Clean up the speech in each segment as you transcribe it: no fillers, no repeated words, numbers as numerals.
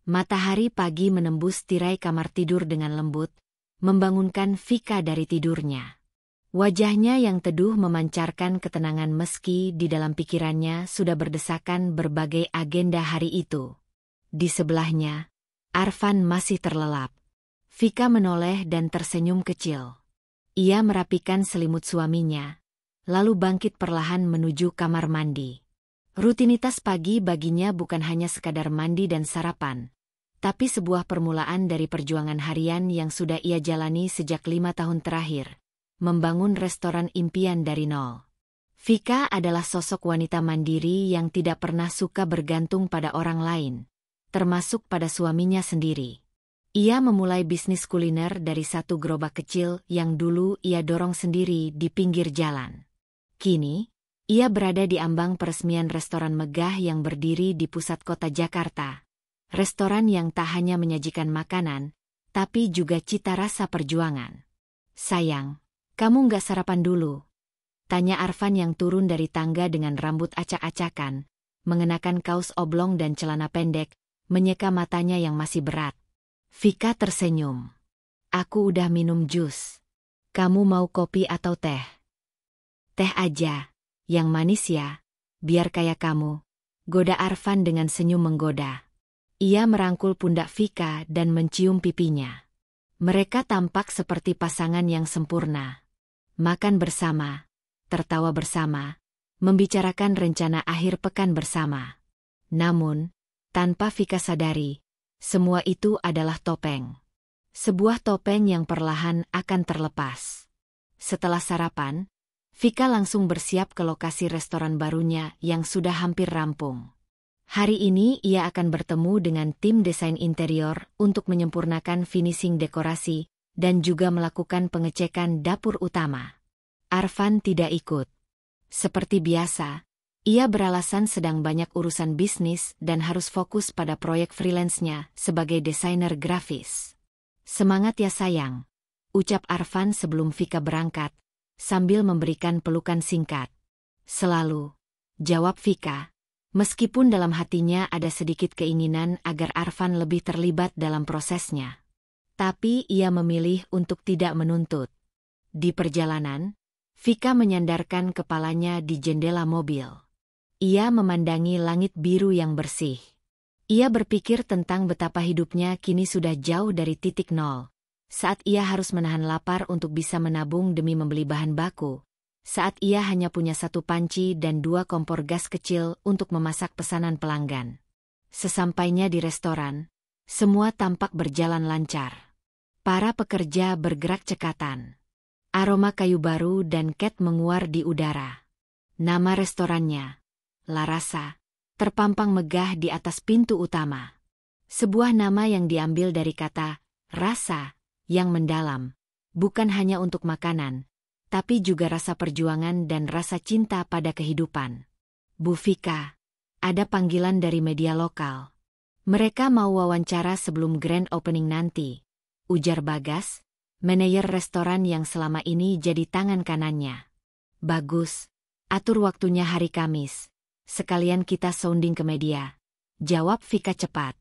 Matahari pagi menembus tirai kamar tidur dengan lembut, membangunkan Vika dari tidurnya. Wajahnya yang teduh memancarkan ketenangan meski di dalam pikirannya sudah berdesakan berbagai agenda hari itu. Di sebelahnya, Arfan masih terlelap. Vika menoleh dan tersenyum kecil. Ia merapikan selimut suaminya, lalu bangkit perlahan menuju kamar mandi. Rutinitas pagi baginya bukan hanya sekadar mandi dan sarapan, tapi sebuah permulaan dari perjuangan harian yang sudah ia jalani sejak 5 tahun terakhir, membangun restoran impian dari nol. Vika adalah sosok wanita mandiri yang tidak pernah suka bergantung pada orang lain, termasuk pada suaminya sendiri. Ia memulai bisnis kuliner dari satu gerobak kecil yang dulu ia dorong sendiri di pinggir jalan. Kini, ia berada di ambang peresmian restoran megah yang berdiri di pusat kota Jakarta. Restoran yang tak hanya menyajikan makanan, tapi juga cita rasa perjuangan. "Sayang, kamu nggak sarapan dulu?" tanya Arfan yang turun dari tangga dengan rambut acak-acakan, mengenakan kaos oblong dan celana pendek, menyeka matanya yang masih berat. Vika tersenyum. "Aku udah minum jus. Kamu mau kopi atau teh?" "Teh aja, yang manis ya, biar kayak kamu," goda Arfan dengan senyum menggoda. Ia merangkul pundak Vika dan mencium pipinya. Mereka tampak seperti pasangan yang sempurna. Makan bersama, tertawa bersama, membicarakan rencana akhir pekan bersama. Namun, tanpa Vika sadari, semua itu adalah topeng. Sebuah topeng yang perlahan akan terlepas. Setelah sarapan, Vika langsung bersiap ke lokasi restoran barunya yang sudah hampir rampung. Hari ini ia akan bertemu dengan tim desain interior untuk menyempurnakan finishing dekorasi dan juga melakukan pengecekan dapur utama. Arfan tidak ikut. Seperti biasa, ia beralasan sedang banyak urusan bisnis dan harus fokus pada proyek freelance-nya sebagai desainer grafis. "Semangat ya sayang," ucap Arfan sebelum Vika berangkat, sambil memberikan pelukan singkat. "Selalu," jawab Vika, meskipun dalam hatinya ada sedikit keinginan agar Arfan lebih terlibat dalam prosesnya. Tapi ia memilih untuk tidak menuntut. Di perjalanan, Vika menyandarkan kepalanya di jendela mobil. Ia memandangi langit biru yang bersih. Ia berpikir tentang betapa hidupnya kini sudah jauh dari titik nol. Saat ia harus menahan lapar untuk bisa menabung demi membeli bahan baku. Saat ia hanya punya satu panci dan 2 kompor gas kecil untuk memasak pesanan pelanggan. Sesampainya di restoran, semua tampak berjalan lancar. Para pekerja bergerak cekatan. Aroma kayu baru dan cat menguar di udara. Nama restorannya, La Rasa, terpampang megah di atas pintu utama. Sebuah nama yang diambil dari kata rasa yang mendalam, bukan hanya untuk makanan, tapi juga rasa perjuangan dan rasa cinta pada kehidupan. "Bu Vika, ada panggilan dari media lokal. Mereka mau wawancara sebelum grand opening nanti," ujar Bagas, manajer restoran yang selama ini jadi tangan kanannya. "Bagus, atur waktunya hari Kamis. Sekalian kita sounding ke media," jawab Vika cepat.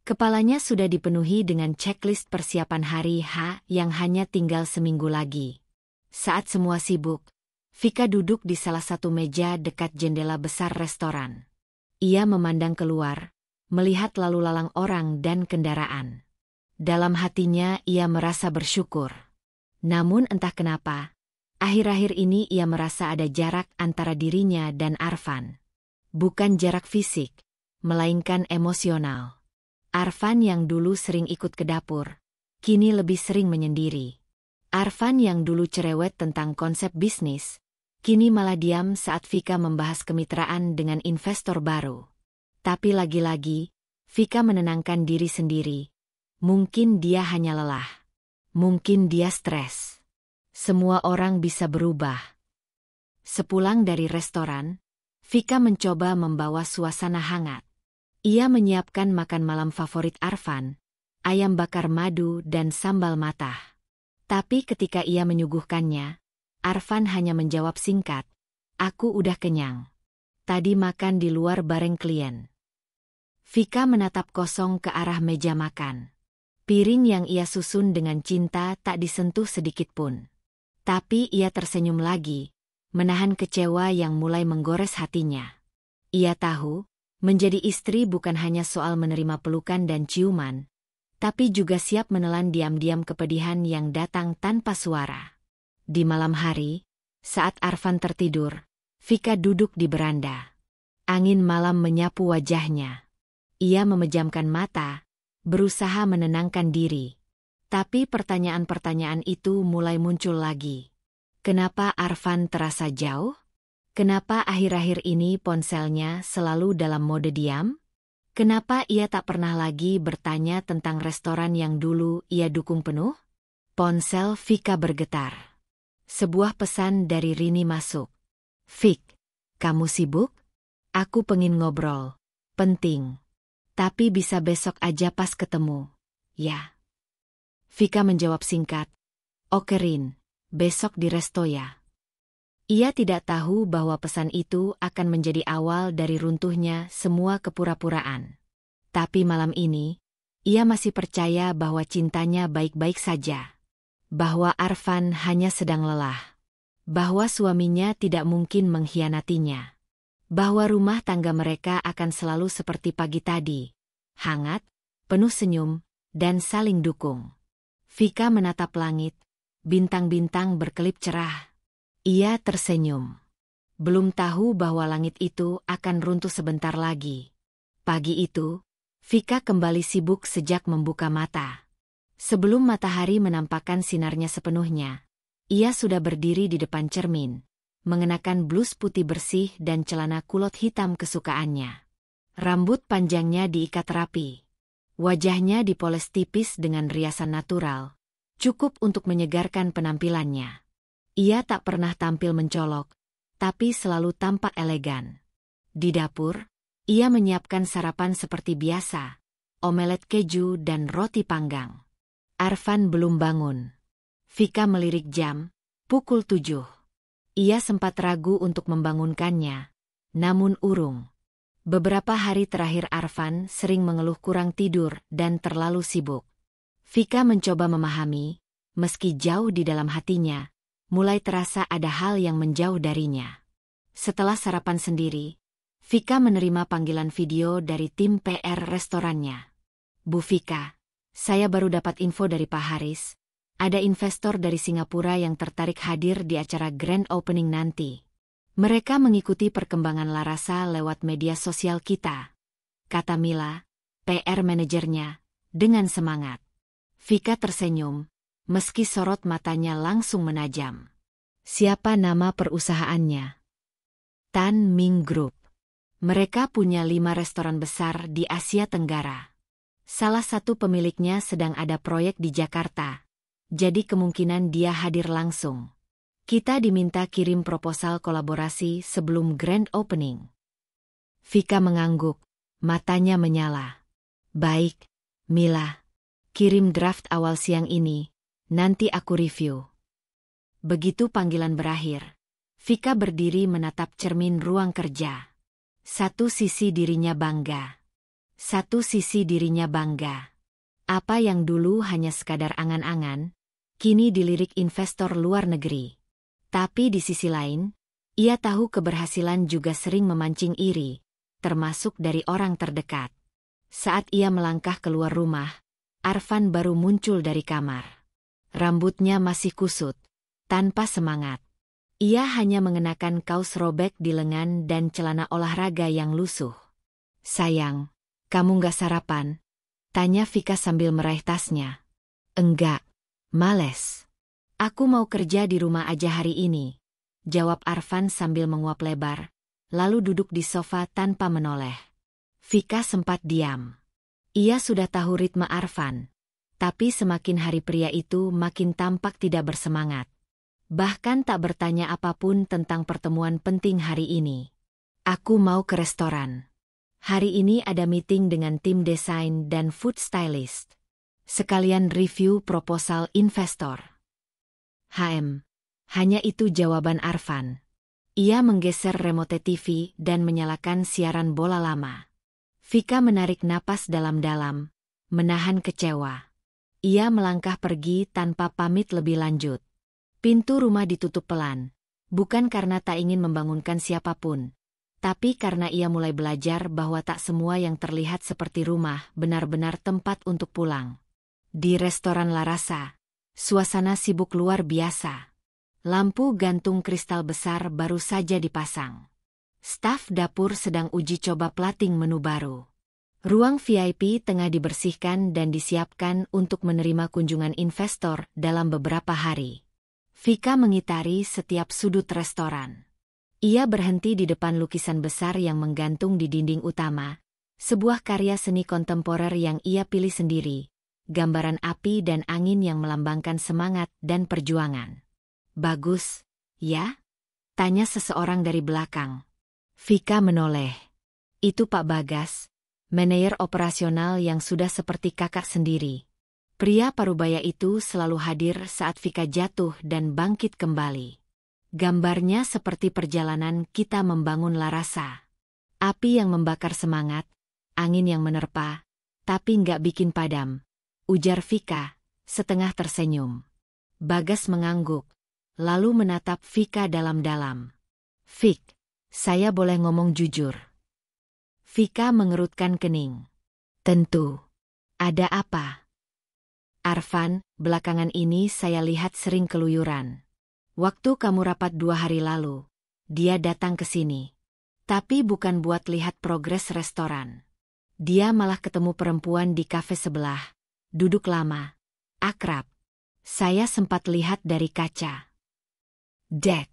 Kepalanya sudah dipenuhi dengan checklist persiapan hari H yang hanya tinggal seminggu lagi. Saat semua sibuk, Vika duduk di salah satu meja dekat jendela besar restoran. Ia memandang keluar, melihat lalu lalang orang dan kendaraan. Dalam hatinya ia merasa bersyukur. Namun entah kenapa, akhir-akhir ini ia merasa ada jarak antara dirinya dan Arfan. Bukan jarak fisik, melainkan emosional. Arfan yang dulu sering ikut ke dapur, kini lebih sering menyendiri. Arfan yang dulu cerewet tentang konsep bisnis, kini malah diam saat Vika membahas kemitraan dengan investor baru. Tapi lagi-lagi, Vika menenangkan diri sendiri. Mungkin dia hanya lelah. Mungkin dia stres. Semua orang bisa berubah. Sepulang dari restoran, Vika mencoba membawa suasana hangat. Ia menyiapkan makan malam favorit Arfan, ayam bakar madu dan sambal matah. Tapi ketika ia menyuguhkannya, Arfan hanya menjawab singkat, "Aku udah kenyang. Tadi makan di luar bareng klien." Vika menatap kosong ke arah meja makan. Piring yang ia susun dengan cinta tak disentuh sedikit pun. Tapi ia tersenyum lagi, menahan kecewa yang mulai menggores hatinya. Ia tahu, menjadi istri bukan hanya soal menerima pelukan dan ciuman, tapi juga siap menelan diam-diam kepedihan yang datang tanpa suara. Di malam hari, saat Arfan tertidur, Vika duduk di beranda. Angin malam menyapu wajahnya. Ia memejamkan mata, berusaha menenangkan diri. Tapi pertanyaan-pertanyaan itu mulai muncul lagi. Kenapa Arfan terasa jauh? Kenapa akhir-akhir ini ponselnya selalu dalam mode diam? Kenapa ia tak pernah lagi bertanya tentang restoran yang dulu ia dukung penuh? Ponsel Vika bergetar. Sebuah pesan dari Rini masuk. "Vik, kamu sibuk? Aku pengen ngobrol. Penting. Tapi bisa besok aja pas ketemu, ya?" Vika menjawab singkat. "Oke Rin, besok di resto ya." Ia tidak tahu bahwa pesan itu akan menjadi awal dari runtuhnya semua kepura-puraan. Tapi malam ini, ia masih percaya bahwa cintanya baik-baik saja. Bahwa Arfan hanya sedang lelah. Bahwa suaminya tidak mungkin mengkhianatinya. Bahwa rumah tangga mereka akan selalu seperti pagi tadi. Hangat, penuh senyum, dan saling dukung. Vika menatap langit. Bintang-bintang berkelip cerah. Ia tersenyum. Belum tahu bahwa langit itu akan runtuh sebentar lagi. Pagi itu, Vika kembali sibuk sejak membuka mata. Sebelum matahari menampakkan sinarnya sepenuhnya, ia sudah berdiri di depan cermin, mengenakan blus putih bersih dan celana kulot hitam kesukaannya. Rambut panjangnya diikat rapi. Wajahnya dipoles tipis dengan riasan natural, cukup untuk menyegarkan penampilannya. Ia tak pernah tampil mencolok, tapi selalu tampak elegan. Di dapur, ia menyiapkan sarapan seperti biasa, omelet keju dan roti panggang. Arfan belum bangun. Vika melirik jam, pukul 7. Ia sempat ragu untuk membangunkannya, namun urung. Beberapa hari terakhir Arfan sering mengeluh kurang tidur dan terlalu sibuk. Vika mencoba memahami, meski jauh di dalam hatinya, mulai terasa ada hal yang menjauh darinya. Setelah sarapan sendiri, Vika menerima panggilan video dari tim PR restorannya. "Bu Vika, saya baru dapat info dari Pak Haris. Ada investor dari Singapura yang tertarik hadir di acara grand opening nanti. Mereka mengikuti perkembangan Larasa lewat media sosial kita," kata Mila, PR manajernya, dengan semangat. Vika tersenyum, meski sorot matanya langsung menajam. Siapa nama perusahaannya? Tan Ming Group. Mereka punya 5 restoran besar di Asia Tenggara. Salah satu pemiliknya sedang ada proyek di Jakarta, jadi kemungkinan dia hadir langsung. Kita diminta kirim proposal kolaborasi sebelum grand opening. Vika mengangguk, matanya menyala. "Baik, Mila. Kirim draft awal siang ini, nanti aku review." Begitu panggilan berakhir, Vika berdiri menatap cermin ruang kerja. Satu sisi dirinya bangga. Satu sisi dirinya bangga. Apa yang dulu hanya sekadar angan-angan, kini dilirik investor luar negeri. Tapi di sisi lain, ia tahu keberhasilan juga sering memancing iri, termasuk dari orang terdekat. Saat ia melangkah keluar rumah, Arfan baru muncul dari kamar. Rambutnya masih kusut, tanpa semangat. Ia hanya mengenakan kaos robek di lengan dan celana olahraga yang lusuh. "Sayang, kamu nggak sarapan?" tanya Vika sambil meraih tasnya. "Enggak. Males. Aku mau kerja di rumah aja hari ini," jawab Arfan sambil menguap lebar, lalu duduk di sofa tanpa menoleh. Vika sempat diam. Ia sudah tahu ritme Arfan, tapi semakin hari pria itu makin tampak tidak bersemangat. Bahkan tak bertanya apapun tentang pertemuan penting hari ini. "Aku mau ke restoran. Hari ini ada meeting dengan tim desain dan food stylist. Sekalian review proposal investor." Hanya itu jawaban Arfan. Ia menggeser remote TV dan menyalakan siaran bola lama. Vika menarik napas dalam-dalam, menahan kecewa. Ia melangkah pergi tanpa pamit lebih lanjut. Pintu rumah ditutup pelan, bukan karena tak ingin membangunkan siapapun, tapi karena ia mulai belajar bahwa tak semua yang terlihat seperti rumah benar-benar tempat untuk pulang. Di restoran Larasa, suasana sibuk luar biasa. Lampu gantung kristal besar baru saja dipasang. Staf dapur sedang uji coba plating menu baru. Ruang VIP tengah dibersihkan dan disiapkan untuk menerima kunjungan investor dalam beberapa hari. Vika mengitari setiap sudut restoran. Ia berhenti di depan lukisan besar yang menggantung di dinding utama, sebuah karya seni kontemporer yang ia pilih sendiri, gambaran api dan angin yang melambangkan semangat dan perjuangan. "Bagus, ya?" tanya seseorang dari belakang. Vika menoleh. Itu Pak Bagas, manajer operasional yang sudah seperti kakak sendiri. Pria parubaya itu selalu hadir saat Vika jatuh dan bangkit kembali. Gambarnya seperti perjalanan kita membangun Larasa. Api yang membakar semangat, angin yang menerpa, tapi nggak bikin padam, ujar Vika, setengah tersenyum. Bagas mengangguk, lalu menatap Vika dalam-dalam. "Vik, saya boleh ngomong jujur?" Vika mengerutkan kening. "Tentu. Ada apa?" "Arfan, belakangan ini saya lihat sering keluyuran. Waktu kamu rapat 2 hari lalu, dia datang ke sini. Tapi bukan buat lihat progres restoran. Dia malah ketemu perempuan di kafe sebelah, duduk lama, akrab. Saya sempat lihat dari kaca." Dek.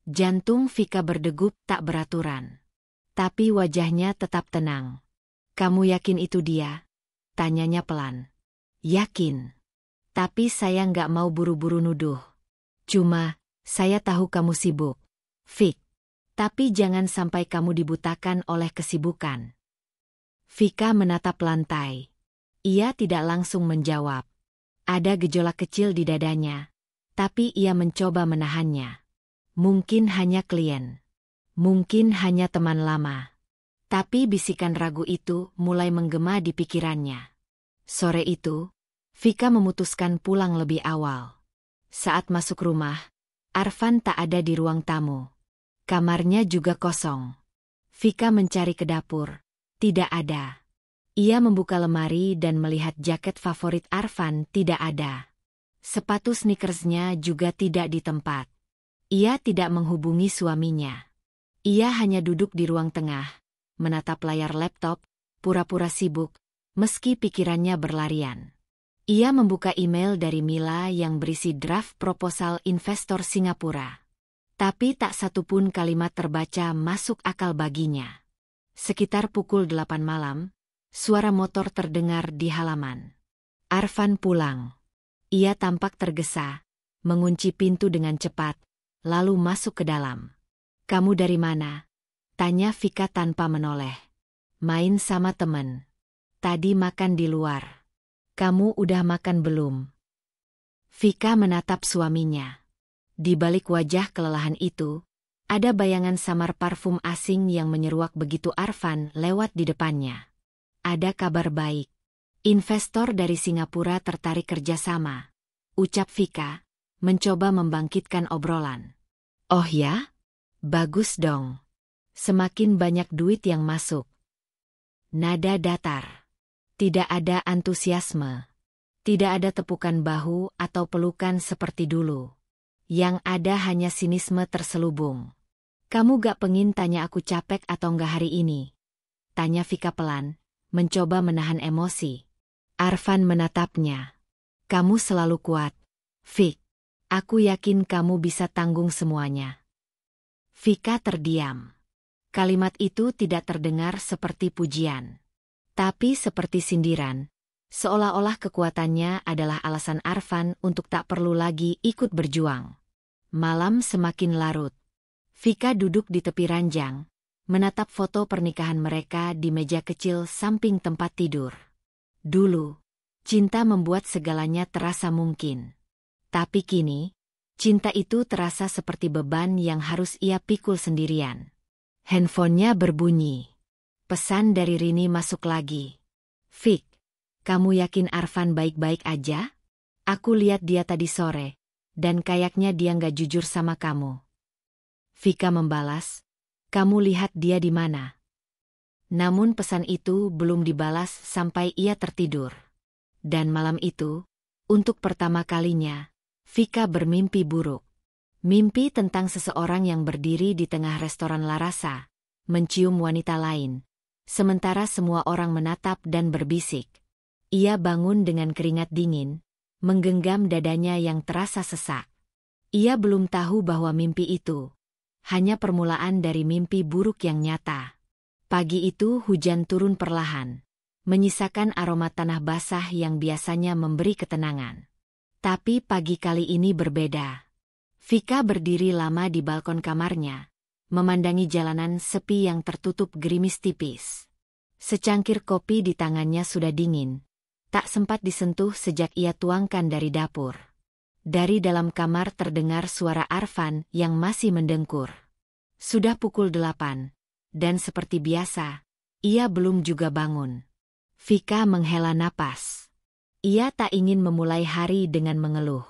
Jantung Vika berdegup tak beraturan. Tapi wajahnya tetap tenang. "Kamu yakin itu dia?" tanyanya pelan. "Yakin. Tapi saya nggak mau buru-buru nuduh. Cuma, saya tahu kamu sibuk, Vik. Tapi jangan sampai kamu dibutakan oleh kesibukan." Vika menatap lantai. Ia tidak langsung menjawab. Ada gejolak kecil di dadanya, tapi ia mencoba menahannya. Mungkin hanya klien. Mungkin hanya teman lama. Tapi bisikan ragu itu mulai menggema di pikirannya. Sore itu, Vika memutuskan pulang lebih awal. Saat masuk rumah, Arfan tak ada di ruang tamu. Kamarnya juga kosong. Vika mencari ke dapur. Tidak ada. Ia membuka lemari dan melihat jaket favorit Arfan tidak ada. Sepatu sneakersnya juga tidak di tempat. Ia tidak menghubungi suaminya. Ia hanya duduk di ruang tengah, menatap layar laptop, pura-pura sibuk, meski pikirannya berlarian. Ia membuka email dari Mila yang berisi draft proposal investor Singapura. Tapi tak satupun kalimat terbaca masuk akal baginya. Sekitar pukul 8 malam, suara motor terdengar di halaman. Arfan pulang. Ia tampak tergesa, mengunci pintu dengan cepat, lalu masuk ke dalam. "Kamu dari mana?" tanya Vika tanpa menoleh. "Main sama temen. Tadi makan di luar. Kamu udah makan belum?" Vika menatap suaminya. Di balik wajah kelelahan itu, ada bayangan samar parfum asing yang menyeruak begitu Arfan lewat di depannya. "Ada kabar baik. Investor dari Singapura tertarik kerjasama," ucap Vika, mencoba membangkitkan obrolan. "Oh ya? Bagus dong. Semakin banyak duit yang masuk." Nada datar. Tidak ada antusiasme. Tidak ada tepukan bahu atau pelukan seperti dulu. Yang ada hanya sinisme terselubung. "Kamu gak pengin tanya aku capek atau enggak hari ini?" tanya Vika pelan, mencoba menahan emosi. Arfan menatapnya. "Kamu selalu kuat, Vik. Aku yakin kamu bisa tanggung semuanya." Vika terdiam. Kalimat itu tidak terdengar seperti pujian, tapi seperti sindiran, seolah-olah kekuatannya adalah alasan Arfan untuk tak perlu lagi ikut berjuang. Malam semakin larut. Vika duduk di tepi ranjang, menatap foto pernikahan mereka di meja kecil samping tempat tidur. Dulu, cinta membuat segalanya terasa mungkin. Tapi kini, cinta itu terasa seperti beban yang harus ia pikul sendirian. Handphonenya berbunyi. Pesan dari Rini masuk lagi. Fik, kamu yakin Arfan baik-baik aja? Aku lihat dia tadi sore, dan kayaknya dia nggak jujur sama kamu. Vika membalas, kamu lihat dia di mana? Namun pesan itu belum dibalas sampai ia tertidur. Dan malam itu, untuk pertama kalinya, Vika bermimpi buruk. Mimpi tentang seseorang yang berdiri di tengah restoran Larasa, mencium wanita lain. Sementara semua orang menatap dan berbisik. Ia bangun dengan keringat dingin, menggenggam dadanya yang terasa sesak. Ia belum tahu bahwa mimpi itu hanya permulaan dari mimpi buruk yang nyata. Pagi itu hujan turun perlahan, menyisakan aroma tanah basah yang biasanya memberi ketenangan. Tapi pagi kali ini berbeda. Vika berdiri lama di balkon kamarnya, memandangi jalanan sepi yang tertutup gerimis tipis. Secangkir kopi di tangannya sudah dingin, tak sempat disentuh sejak ia tuangkan dari dapur. Dari dalam kamar terdengar suara Arfan yang masih mendengkur. Sudah pukul 8, dan seperti biasa, ia belum juga bangun. Vika menghela napas. Ia tak ingin memulai hari dengan mengeluh.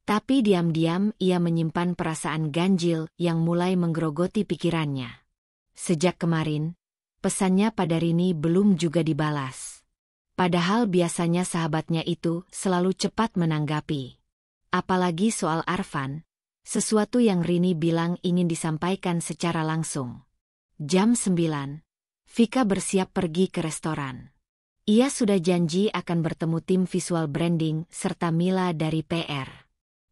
Tapi diam-diam ia menyimpan perasaan ganjil yang mulai menggerogoti pikirannya. Sejak kemarin, pesannya pada Rini belum juga dibalas. Padahal biasanya sahabatnya itu selalu cepat menanggapi. Apalagi soal Arfan, sesuatu yang Rini bilang ingin disampaikan secara langsung. Jam 9, Vika bersiap pergi ke restoran. Ia sudah janji akan bertemu tim visual branding serta Mila dari PR.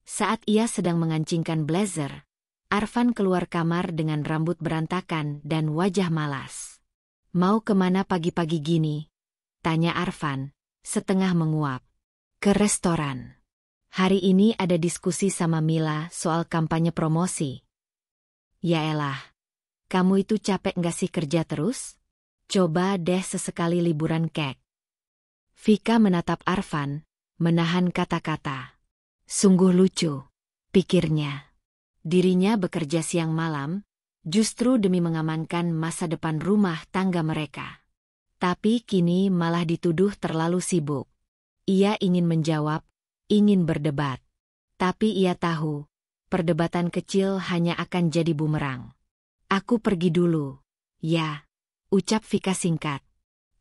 Saat ia sedang mengancingkan blazer, Arfan keluar kamar dengan rambut berantakan dan wajah malas. Mau kemana pagi-pagi gini? Tanya Arfan, setengah menguap. Ke restoran. Hari ini ada diskusi sama Mila soal kampanye promosi. Yaelah, kamu itu capek nggak sih kerja terus? Coba deh sesekali liburan kek. Vika menatap Arfan, menahan kata-kata. Sungguh lucu, pikirnya. Dirinya bekerja siang malam, justru demi mengamankan masa depan rumah tangga mereka. Tapi kini malah dituduh terlalu sibuk. Ia ingin menjawab, ingin berdebat. Tapi ia tahu, perdebatan kecil hanya akan jadi bumerang. Aku pergi dulu. Ya, ucap Vika singkat.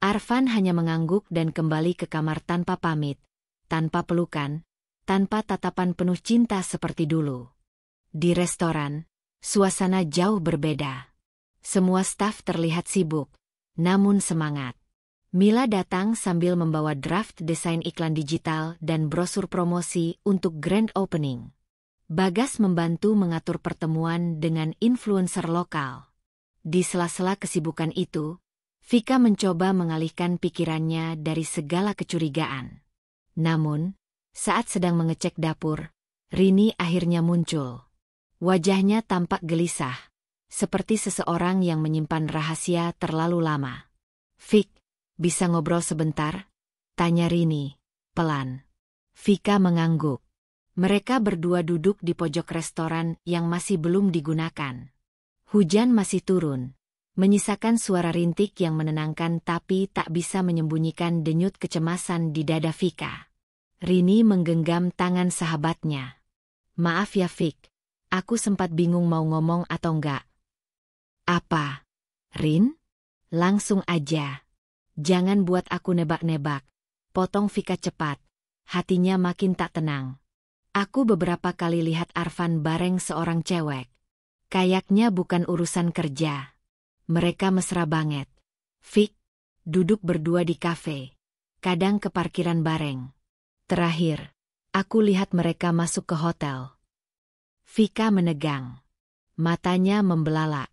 Arfan hanya mengangguk dan kembali ke kamar tanpa pamit, tanpa pelukan, tanpa tatapan penuh cinta seperti dulu. Di restoran, suasana jauh berbeda. Semua staf terlihat sibuk, namun semangat. Mila datang sambil membawa draft desain iklan digital dan brosur promosi untuk grand opening. Bagas membantu mengatur pertemuan dengan influencer lokal. Di sela-sela kesibukan itu, Vika mencoba mengalihkan pikirannya dari segala kecurigaan. Namun, saat sedang mengecek dapur, Rini akhirnya muncul. Wajahnya tampak gelisah, seperti seseorang yang menyimpan rahasia terlalu lama. Vik, bisa ngobrol sebentar? Tanya Rini, pelan. Vika mengangguk. Mereka berdua duduk di pojok restoran yang masih belum digunakan. Hujan masih turun, menyisakan suara rintik yang menenangkan tapi tak bisa menyembunyikan denyut kecemasan di dada Vika. Rini menggenggam tangan sahabatnya. Maaf ya Vik, aku sempat bingung mau ngomong atau enggak. Apa? Rin? Langsung aja. Jangan buat aku nebak-nebak. Potong Vika cepat. Hatinya makin tak tenang. Aku beberapa kali lihat Arfan bareng seorang cewek. Kayaknya bukan urusan kerja. Mereka mesra banget. Vik, duduk berdua di kafe. Kadang ke parkiran bareng. Terakhir, aku lihat mereka masuk ke hotel. Vika menegang. Matanya membelalak.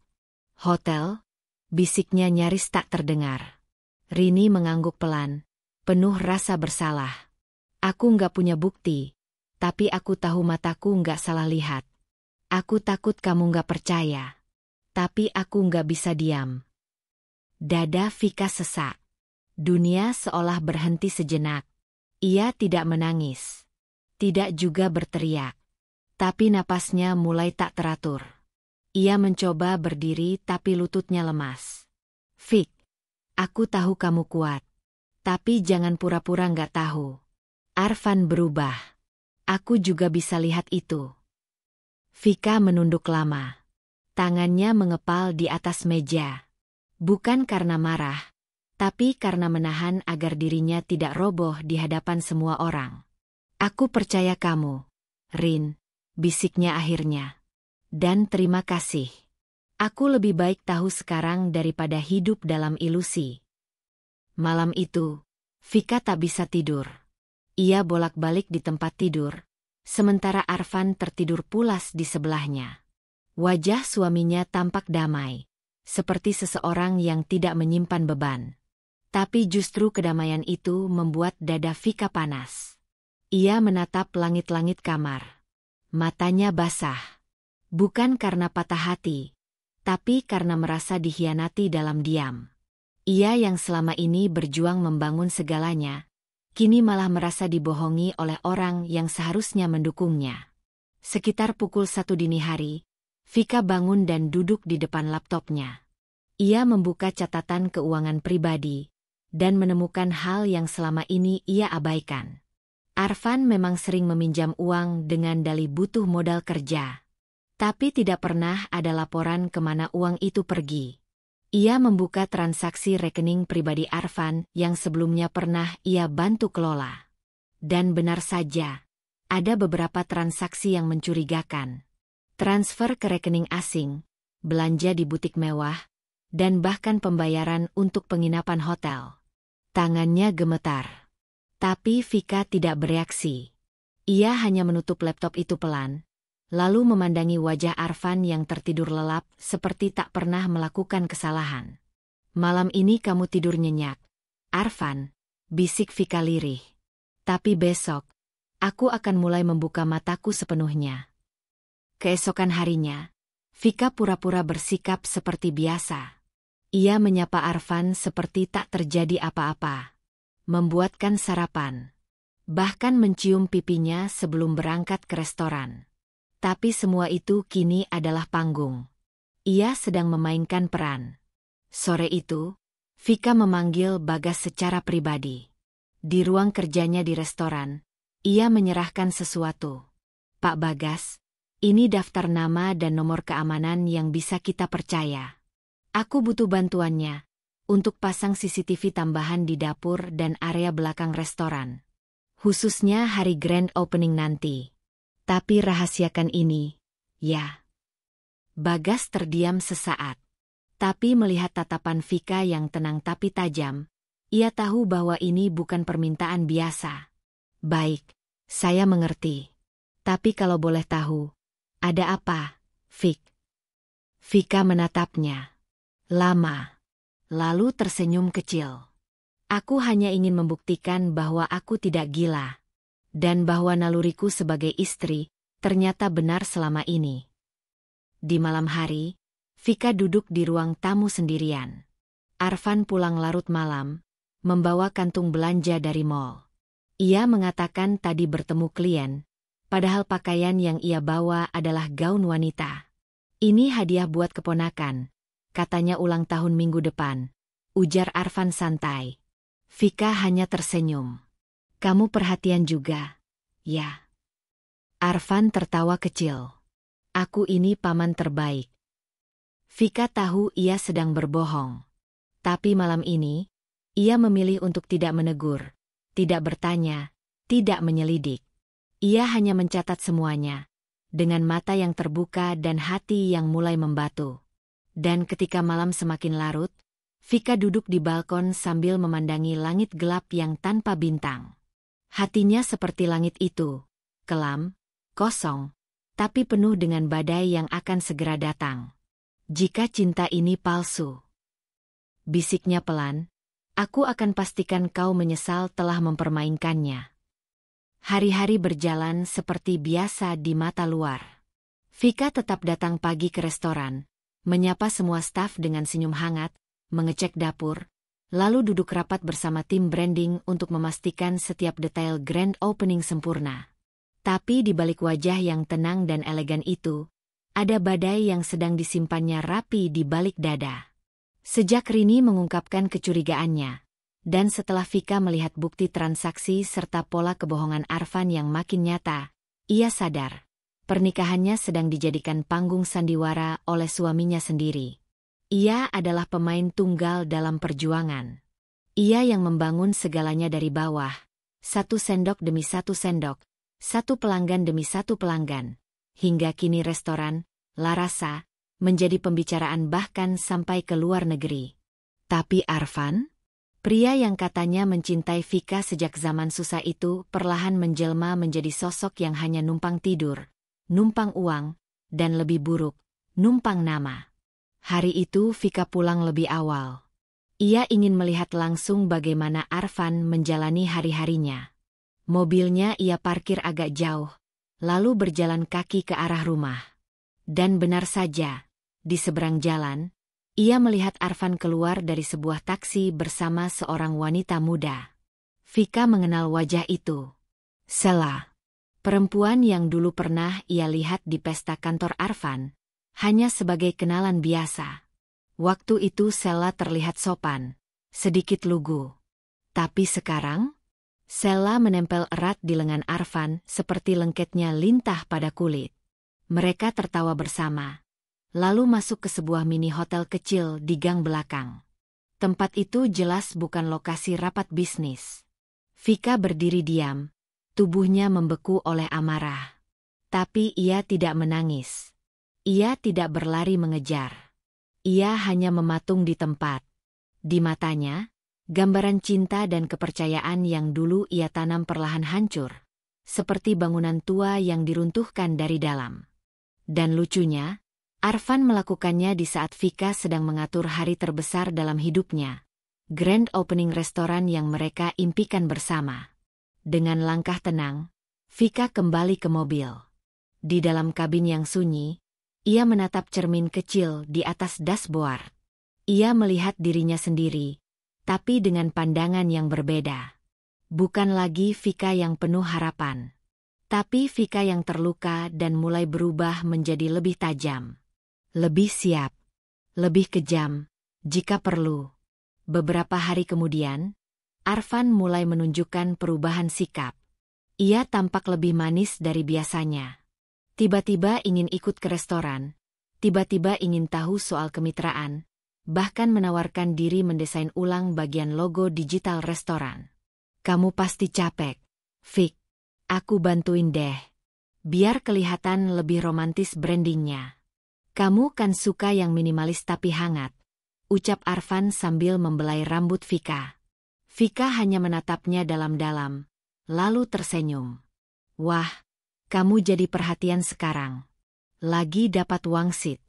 Hotel? Bisiknya nyaris tak terdengar. Rini mengangguk pelan, penuh rasa bersalah. Aku nggak punya bukti, tapi aku tahu mataku nggak salah lihat. Aku takut kamu nggak percaya. Tapi aku nggak bisa diam. Dada Vika sesak. Dunia seolah berhenti sejenak. Ia tidak menangis. Tidak juga berteriak. Tapi napasnya mulai tak teratur. Ia mencoba berdiri tapi lututnya lemas. Vik, Aku tahu kamu kuat. Tapi jangan pura-pura nggak tahu. Arfan berubah. Aku juga bisa lihat itu. Vika menunduk lama. Tangannya mengepal di atas meja. Bukan karena marah, tapi karena menahan agar dirinya tidak roboh di hadapan semua orang. Aku percaya kamu, Rin, bisiknya akhirnya. Dan terima kasih. Aku lebih baik tahu sekarang daripada hidup dalam ilusi. Malam itu, Vika tak bisa tidur. Ia bolak-balik di tempat tidur, sementara Arfan tertidur pulas di sebelahnya. Wajah suaminya tampak damai, seperti seseorang yang tidak menyimpan beban. Tapi justru kedamaian itu membuat dada Vika panas. Ia menatap langit-langit kamar. Matanya basah. Bukan karena patah hati, tapi karena merasa dikhianati dalam diam. Ia yang selama ini berjuang membangun segalanya, kini malah merasa dibohongi oleh orang yang seharusnya mendukungnya. Sekitar pukul 1 dini hari, Vika bangun dan duduk di depan laptopnya. Ia membuka catatan keuangan pribadi, dan menemukan hal yang selama ini ia abaikan. Arfan memang sering meminjam uang dengan dalih butuh modal kerja. Tapi tidak pernah ada laporan kemana uang itu pergi. Ia membuka transaksi rekening pribadi Arfan yang sebelumnya pernah ia bantu kelola. Dan benar saja, ada beberapa transaksi yang mencurigakan. Transfer ke rekening asing, belanja di butik mewah, dan bahkan pembayaran untuk penginapan hotel. Tangannya gemetar. Tapi Vika tidak bereaksi. Ia hanya menutup laptop itu pelan, lalu memandangi wajah Arfan yang tertidur lelap seperti tak pernah melakukan kesalahan. Malam ini kamu tidur nyenyak, Arfan, bisik Vika lirih. Tapi besok, aku akan mulai membuka mataku sepenuhnya. Keesokan harinya, Vika pura-pura bersikap seperti biasa. Ia menyapa Arfan seperti tak terjadi apa-apa. Membuatkan sarapan. Bahkan mencium pipinya sebelum berangkat ke restoran. Tapi semua itu kini adalah panggung. Ia sedang memainkan peran. Sore itu, Vika memanggil Bagas secara pribadi. Di ruang kerjanya di restoran, ia menyerahkan sesuatu. Pak Bagas, ini daftar nama dan nomor keamanan yang bisa kita percaya. Aku butuh bantuannya untuk pasang CCTV tambahan di dapur dan area belakang restoran. Khususnya hari grand opening nanti. Tapi rahasiakan ini, ya. Bagas terdiam sesaat. Tapi melihat tatapan Vika yang tenang tapi tajam, ia tahu bahwa ini bukan permintaan biasa. Baik, saya mengerti. Tapi kalau boleh tahu, ada apa, Vik? Vika menatapnya. Lama. Lalu tersenyum kecil. Aku hanya ingin membuktikan bahwa aku tidak gila. Dan bahwa naluriku sebagai istri, ternyata benar selama ini. Di malam hari, Vika duduk di ruang tamu sendirian. Arfan pulang larut malam, membawa kantung belanja dari mall. Ia mengatakan tadi bertemu klien, padahal pakaian yang ia bawa adalah gaun wanita. Ini hadiah buat keponakan, katanya ulang tahun minggu depan, ujar Arfan santai. Vika hanya tersenyum. Kamu perhatian juga, ya. Arfan tertawa kecil. Aku ini paman terbaik. Vika tahu ia sedang berbohong. Tapi malam ini, ia memilih untuk tidak menegur, tidak bertanya, tidak menyelidik. Ia hanya mencatat semuanya, dengan mata yang terbuka dan hati yang mulai membatu. Dan ketika malam semakin larut, Vika duduk di balkon sambil memandangi langit gelap yang tanpa bintang. Hatinya seperti langit itu, kelam, kosong, tapi penuh dengan badai yang akan segera datang. Jika cinta ini palsu, bisiknya pelan, aku akan pastikan kau menyesal telah mempermainkannya. Hari-hari berjalan seperti biasa di mata luar. Vika tetap datang pagi ke restoran, menyapa semua staf dengan senyum hangat, mengecek dapur, lalu duduk rapat bersama tim branding untuk memastikan setiap detail grand opening sempurna. Tapi di balik wajah yang tenang dan elegan itu, ada badai yang sedang disimpannya rapi di balik dada. Sejak Rini mengungkapkan kecurigaannya, dan setelah Vika melihat bukti transaksi serta pola kebohongan Arfan yang makin nyata, ia sadar pernikahannya sedang dijadikan panggung sandiwara oleh suaminya sendiri. Ia adalah pemain tunggal dalam perjuangan. Ia yang membangun segalanya dari bawah, satu sendok demi satu sendok, satu pelanggan demi satu pelanggan, hingga kini restoran La Rasa menjadi pembicaraan bahkan sampai ke luar negeri. Tapi Arfan? Pria yang katanya mencintai Vika sejak zaman susah itu perlahan menjelma menjadi sosok yang hanya numpang tidur, numpang uang, dan lebih buruk, numpang nama. Hari itu Vika pulang lebih awal. Ia ingin melihat langsung bagaimana Arfan menjalani hari-harinya. Mobilnya ia parkir agak jauh, lalu berjalan kaki ke arah rumah. Dan benar saja, di seberang jalan, ia melihat Arfan keluar dari sebuah taksi bersama seorang wanita muda. Vika mengenal wajah itu. Sela, perempuan yang dulu pernah ia lihat di pesta kantor Arfan, hanya sebagai kenalan biasa. Waktu itu Sela terlihat sopan, sedikit lugu. Tapi sekarang, Sela menempel erat di lengan Arfan seperti lengketnya lintah pada kulit. Mereka tertawa bersama, lalu masuk ke sebuah mini hotel kecil di gang belakang. Tempat itu jelas bukan lokasi rapat bisnis. Vika berdiri diam, tubuhnya membeku oleh amarah. Tapi ia tidak menangis. Ia tidak berlari mengejar. Ia hanya mematung di tempat. Di matanya, gambaran cinta dan kepercayaan yang dulu ia tanam perlahan hancur, seperti bangunan tua yang diruntuhkan dari dalam. Dan lucunya, Arfan melakukannya di saat Vika sedang mengatur hari terbesar dalam hidupnya. Grand opening restoran yang mereka impikan bersama. Dengan langkah tenang, Vika kembali ke mobil. Di dalam kabin yang sunyi, ia menatap cermin kecil di atas dashboard. Ia melihat dirinya sendiri, tapi dengan pandangan yang berbeda. Bukan lagi Vika yang penuh harapan, tapi Vika yang terluka dan mulai berubah menjadi lebih tajam. Lebih siap, lebih kejam, jika perlu. Beberapa hari kemudian, Arfan mulai menunjukkan perubahan sikap. Ia tampak lebih manis dari biasanya. Tiba-tiba ingin ikut ke restoran, tiba-tiba ingin tahu soal kemitraan, bahkan menawarkan diri mendesain ulang bagian logo digital restoran. Kamu pasti capek, Vic. Aku bantuin deh. Biar kelihatan lebih romantis brandingnya. Kamu kan suka yang minimalis tapi hangat, ucap Arfan sambil membelai rambut Vika. Vika hanya menatapnya dalam-dalam, lalu tersenyum. Wah, kamu jadi perhatian sekarang. Lagi dapat wangsit.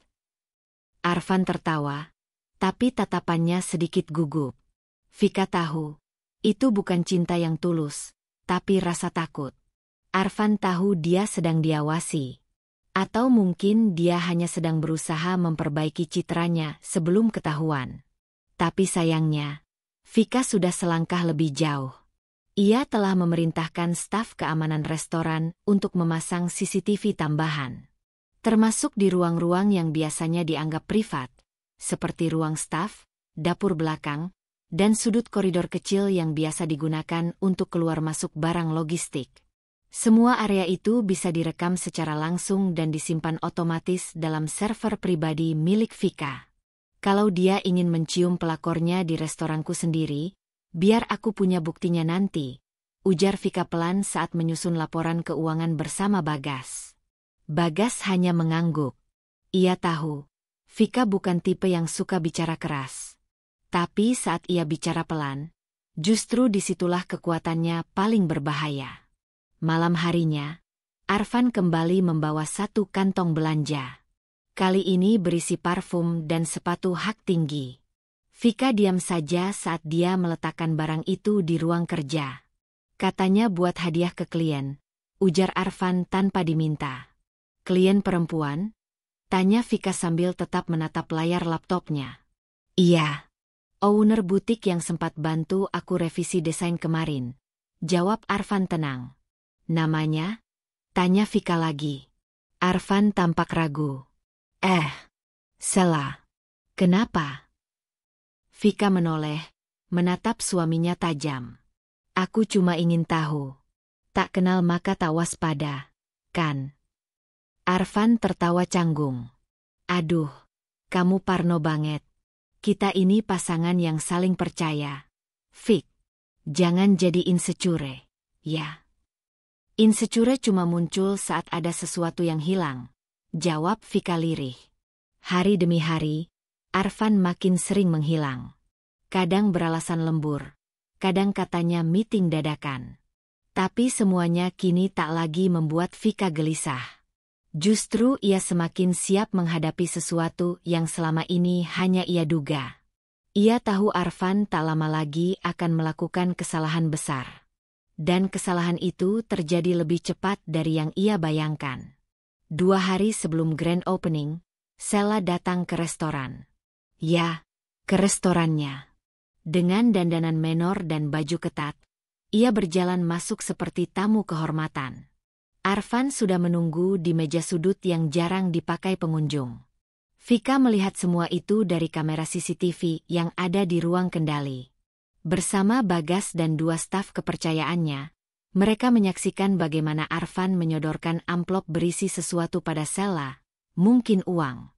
Arfan tertawa, tapi tatapannya sedikit gugup. Vika tahu, itu bukan cinta yang tulus, tapi rasa takut. Arfan tahu dia sedang diawasi. Atau mungkin dia hanya sedang berusaha memperbaiki citranya sebelum ketahuan. Tapi sayangnya, Vika sudah selangkah lebih jauh. Ia telah memerintahkan staf keamanan restoran untuk memasang CCTV tambahan. Termasuk di ruang-ruang yang biasanya dianggap privat, seperti ruang staf, dapur belakang, dan sudut koridor kecil yang biasa digunakan untuk keluar masuk barang logistik. Semua area itu bisa direkam secara langsung dan disimpan otomatis dalam server pribadi milik Vika. Kalau dia ingin mencium pelakornya di restoranku sendiri, biar aku punya buktinya nanti, ujar Vika pelan saat menyusun laporan keuangan bersama Bagas. Bagas hanya mengangguk. Ia tahu, Vika bukan tipe yang suka bicara keras. Tapi saat ia bicara pelan, justru disitulah kekuatannya paling berbahaya. Malam harinya, Arfan kembali membawa satu kantong belanja. Kali ini berisi parfum dan sepatu hak tinggi. Vika diam saja saat dia meletakkan barang itu di ruang kerja. Katanya buat hadiah ke klien, ujar Arfan tanpa diminta. Klien perempuan? Tanya Vika sambil tetap menatap layar laptopnya. Iya. Owner butik yang sempat bantu aku revisi desain kemarin, jawab Arfan tenang. Namanya? Tanya Vika lagi. Arfan tampak ragu. Sela. Kenapa? Vika menoleh, menatap suaminya tajam. Aku cuma ingin tahu. Tak kenal maka tak waspada, kan? Arfan tertawa canggung. Aduh, kamu parno banget. Kita ini pasangan yang saling percaya. Fik, jangan jadi insecure, ya. Insecure cuma muncul saat ada sesuatu yang hilang, jawab Vika lirih. Hari demi hari, Arfan makin sering menghilang. Kadang beralasan lembur, kadang katanya meeting dadakan. Tapi semuanya kini tak lagi membuat Vika gelisah. Justru ia semakin siap menghadapi sesuatu yang selama ini hanya ia duga. Ia tahu Arfan tak lama lagi akan melakukan kesalahan besar. Dan kesalahan itu terjadi lebih cepat dari yang ia bayangkan. 2 hari sebelum grand opening, Sela datang ke restoran. Ya, ke restorannya. Dengan dandanan menor dan baju ketat, ia berjalan masuk seperti tamu kehormatan. Arfan sudah menunggu di meja sudut yang jarang dipakai pengunjung. Vika melihat semua itu dari kamera CCTV yang ada di ruang kendali. Bersama Bagas dan 2 staf kepercayaannya, mereka menyaksikan bagaimana Arfan menyodorkan amplop berisi sesuatu pada Sela, mungkin uang.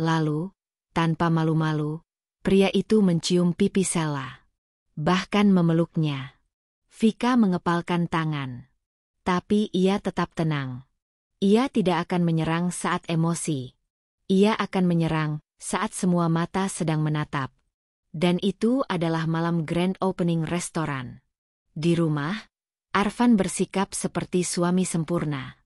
Lalu, tanpa malu-malu, pria itu mencium pipi Sela. Bahkan memeluknya. Vika mengepalkan tangan. Tapi ia tetap tenang. Ia tidak akan menyerang saat emosi. Ia akan menyerang saat semua mata sedang menatap. Dan itu adalah malam grand opening restoran. Di rumah, Arfan bersikap seperti suami sempurna.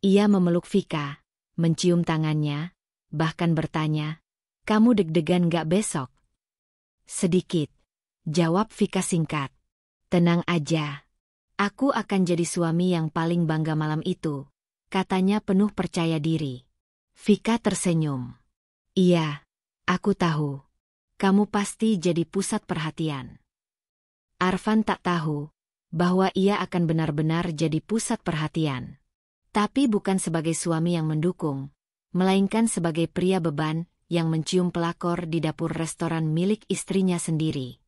Ia memeluk Vika, mencium tangannya, bahkan bertanya, "Kamu deg-degan gak besok?" "Sedikit," jawab Vika singkat. "Tenang aja. Aku akan jadi suami yang paling bangga malam itu," katanya penuh percaya diri. Vika tersenyum. "Iya, aku tahu. Kamu pasti jadi pusat perhatian." Arfan tak tahu bahwa ia akan benar-benar jadi pusat perhatian. Tapi bukan sebagai suami yang mendukung, melainkan sebagai pria beban yang mencium pelakor di dapur restoran milik istrinya sendiri.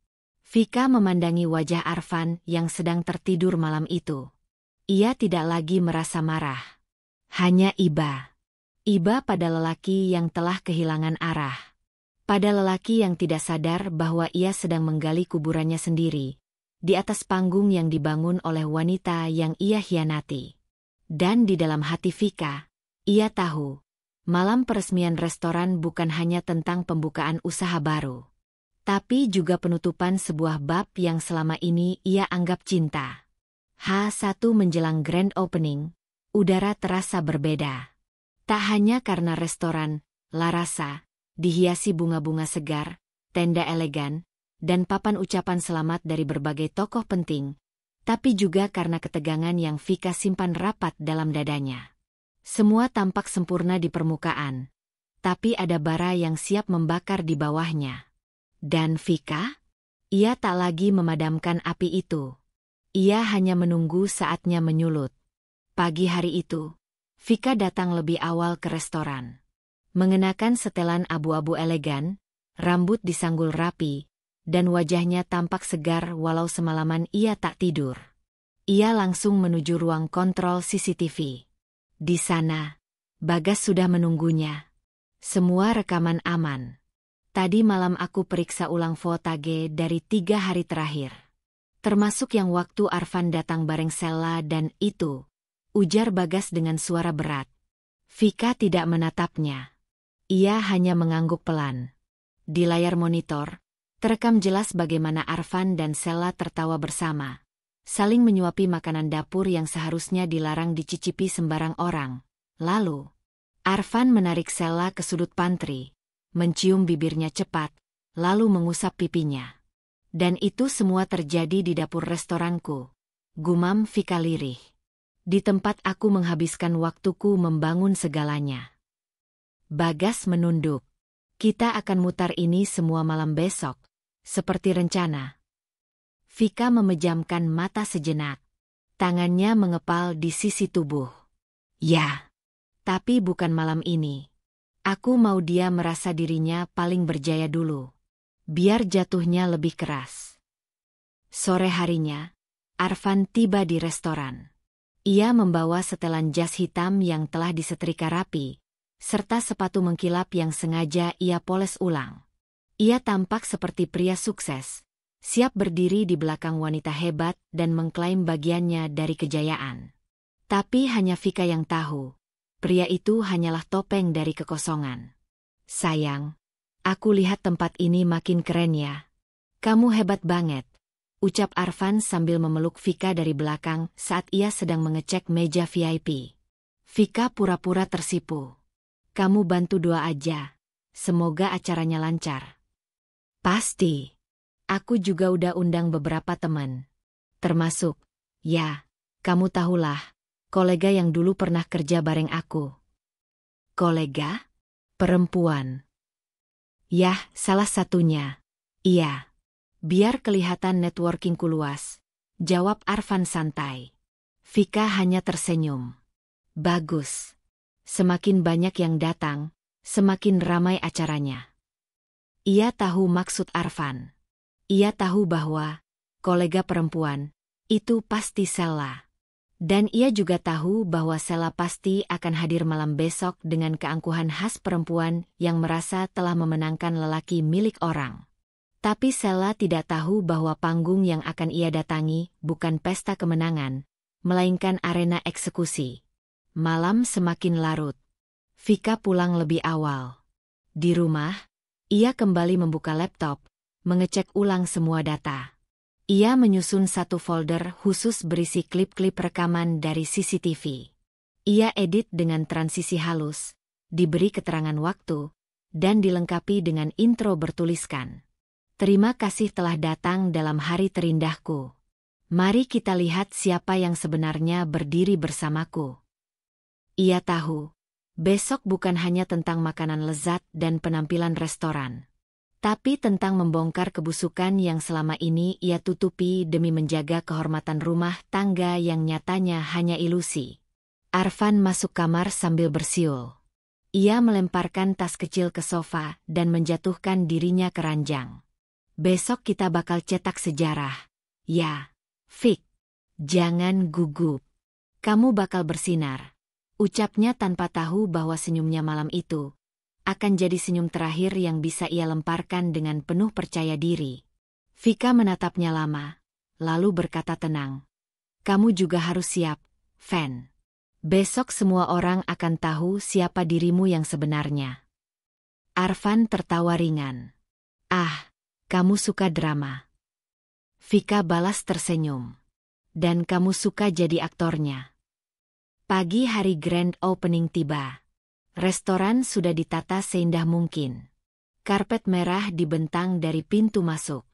Vika memandangi wajah Arfan yang sedang tertidur malam itu. Ia tidak lagi merasa marah. Hanya iba. Iba pada lelaki yang telah kehilangan arah. Pada lelaki yang tidak sadar bahwa ia sedang menggali kuburannya sendiri, di atas panggung yang dibangun oleh wanita yang ia hianati. Dan di dalam hati Vika, ia tahu, malam peresmian restoran bukan hanya tentang pembukaan usaha baru, tapi juga penutupan sebuah bab yang selama ini ia anggap cinta. H1 menjelang grand opening, udara terasa berbeda. Tak hanya karena restoran, La Rasa, dihiasi bunga-bunga segar, tenda elegan, dan papan ucapan selamat dari berbagai tokoh penting, tapi juga karena ketegangan yang Vika simpan rapat dalam dadanya. Semua tampak sempurna di permukaan, tapi ada bara yang siap membakar di bawahnya. Dan Vika? Ia tak lagi memadamkan api itu. Ia hanya menunggu saatnya menyulut. Pagi hari itu, Vika datang lebih awal ke restoran. Mengenakan setelan abu-abu elegan, rambut disanggul rapi, dan wajahnya tampak segar walau semalaman ia tak tidur. Ia langsung menuju ruang kontrol CCTV. Di sana, Bagas sudah menunggunya. Semua rekaman aman. Tadi malam aku periksa ulang footage dari 3 hari terakhir. Termasuk yang waktu Arfan datang bareng Sela dan itu, ujar Bagas dengan suara berat. Vika tidak menatapnya. Ia hanya mengangguk pelan. Di layar monitor, terekam jelas bagaimana Arfan dan Sela tertawa bersama, saling menyuapi makanan dapur yang seharusnya dilarang dicicipi sembarang orang. Lalu, Arfan menarik Sela ke sudut pantry, mencium bibirnya cepat, lalu mengusap pipinya. Dan itu semua terjadi di dapur restoranku, gumam Vika lirih. Di tempat aku menghabiskan waktuku membangun segalanya. Bagas menunduk. Kita akan mutar ini semua malam besok, seperti rencana. Vika memejamkan mata sejenak. Tangannya mengepal di sisi tubuh. Ya, tapi bukan malam ini. Aku mau dia merasa dirinya paling berjaya dulu. biar jatuhnya lebih keras. Sore harinya, Arfan tiba di restoran. Ia membawa setelan jas hitam yang telah disetrika rapi, serta sepatu mengkilap yang sengaja ia poles ulang. Ia tampak seperti pria sukses, siap berdiri di belakang wanita hebat dan mengklaim bagiannya dari kejayaan. Tapi hanya Vika yang tahu, pria itu hanyalah topeng dari kekosongan. Sayang, aku lihat tempat ini makin keren ya. Kamu hebat banget, ucap Arfan sambil memeluk Vika dari belakang saat ia sedang mengecek meja VIP. Vika pura-pura tersipu. Kamu bantu doa aja, semoga acaranya lancar. Pasti. Aku juga udah undang beberapa teman. Termasuk, ya, kamu tahulah, kolega yang dulu pernah kerja bareng aku. Kolega? Perempuan. Yah, salah satunya. Iya. Biar kelihatan networkingku luas, jawab Arfan santai. Vika hanya tersenyum. Bagus. Semakin banyak yang datang, semakin ramai acaranya. Ia tahu maksud Arfan. Ia tahu bahwa kolega perempuan itu pasti Sela. Dan ia juga tahu bahwa Sela pasti akan hadir malam besok dengan keangkuhan khas perempuan yang merasa telah memenangkan lelaki milik orang. Tapi Sela tidak tahu bahwa panggung yang akan ia datangi bukan pesta kemenangan, melainkan arena eksekusi. Malam semakin larut. Vika pulang lebih awal. Di rumah, ia kembali membuka laptop, mengecek ulang semua data. Ia menyusun satu folder khusus berisi klip-klip rekaman dari CCTV. Ia edit dengan transisi halus, diberi keterangan waktu, dan dilengkapi dengan intro bertuliskan. Terima kasih telah datang dalam hari terindahku. Mari kita lihat siapa yang sebenarnya berdiri bersamaku. Ia tahu, besok bukan hanya tentang makanan lezat dan penampilan restoran, tapi tentang membongkar kebusukan yang selama ini ia tutupi demi menjaga kehormatan rumah tangga yang nyatanya hanya ilusi. Arfan masuk kamar sambil bersiul. Ia melemparkan tas kecil ke sofa dan menjatuhkan dirinya ke ranjang. Besok kita bakal cetak sejarah. Ya, Fik. Jangan gugup. Kamu bakal bersinar. Ucapnya tanpa tahu bahwa senyumnya malam itu akan jadi senyum terakhir yang bisa ia lemparkan dengan penuh percaya diri. Vika menatapnya lama, lalu berkata tenang. Kamu juga harus siap, Fan. Besok semua orang akan tahu siapa dirimu yang sebenarnya. Arfan tertawa ringan. Ah, kamu suka drama. Vika balas tersenyum. Dan kamu suka jadi aktornya. Pagi hari grand opening tiba. Restoran sudah ditata seindah mungkin. Karpet merah dibentang dari pintu masuk.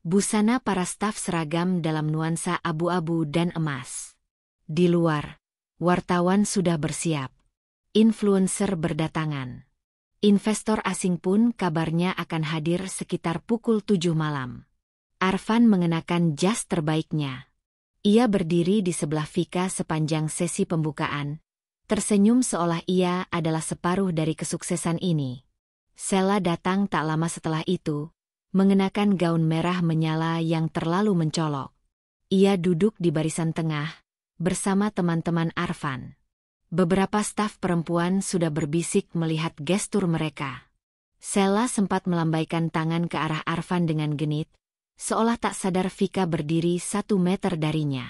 Busana para staf seragam dalam nuansa abu-abu dan emas. Di luar, wartawan sudah bersiap. Influencer berdatangan. Investor asing pun kabarnya akan hadir sekitar pukul 7 malam. Arfan mengenakan jas terbaiknya. Ia berdiri di sebelah Vika sepanjang sesi pembukaan, tersenyum seolah ia adalah separuh dari kesuksesan ini. Sela datang tak lama setelah itu, mengenakan gaun merah menyala yang terlalu mencolok. Ia duduk di barisan tengah, bersama teman-teman Arfan. Beberapa staf perempuan sudah berbisik melihat gestur mereka. Sela sempat melambaikan tangan ke arah Arfan dengan genit, seolah tak sadar Vika berdiri 1 meter darinya.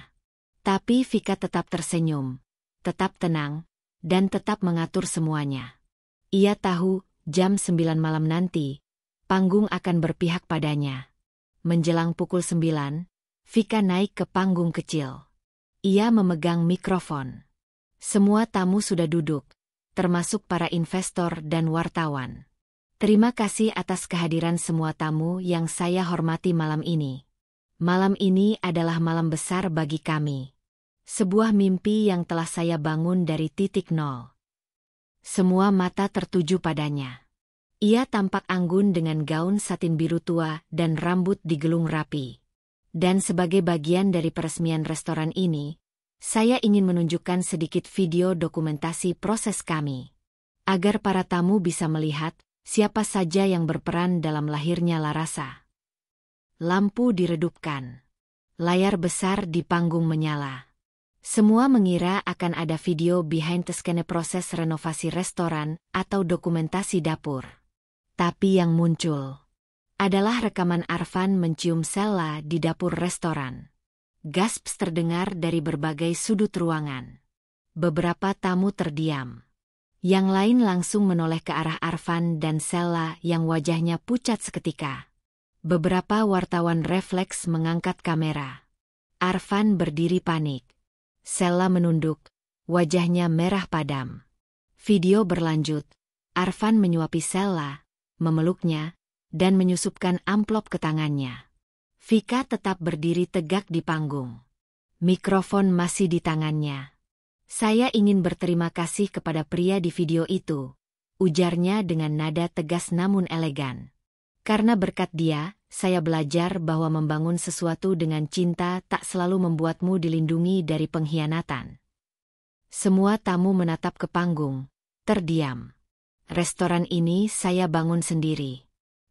Tapi Vika tetap tersenyum, tetap tenang, dan tetap mengatur semuanya. Ia tahu, jam 9 malam nanti, panggung akan berpihak padanya. Menjelang pukul 9, Vika naik ke panggung kecil. Ia memegang mikrofon. Semua tamu sudah duduk, termasuk para investor dan wartawan. Terima kasih atas kehadiran semua tamu yang saya hormati malam ini. Malam ini adalah malam besar bagi kami. Sebuah mimpi yang telah saya bangun dari titik nol. Semua mata tertuju padanya. Ia tampak anggun dengan gaun satin biru tua dan rambut digelung rapi. Dan sebagai bagian dari peresmian restoran ini, saya ingin menunjukkan sedikit video dokumentasi proses kami. Agar para tamu bisa melihat Siapa saja yang berperan dalam lahirnya Larasa. Lampu diredupkan. Layar besar di panggung menyala. Semua mengira akan ada video behind the scene proses renovasi restoran atau dokumentasi dapur. Tapi yang muncul adalah rekaman Arfan mencium Sella di dapur restoran. Gasps terdengar dari berbagai sudut ruangan. Beberapa tamu terdiam. Yang lain langsung menoleh ke arah Arfan dan Sella yang wajahnya pucat seketika. Beberapa wartawan refleks mengangkat kamera. Arfan berdiri panik. Sella menunduk, wajahnya merah padam. Video berlanjut. Arfan menyuapi Sella, memeluknya, dan menyusupkan amplop ke tangannya. Vika tetap berdiri tegak di panggung. Mikrofon masih di tangannya. Saya ingin berterima kasih kepada pria di video itu, ujarnya dengan nada tegas namun elegan. Karena berkat dia, saya belajar bahwa membangun sesuatu dengan cinta tak selalu membuatmu dilindungi dari pengkhianatan. Semua tamu menatap ke panggung, terdiam. Restoran ini saya bangun sendiri.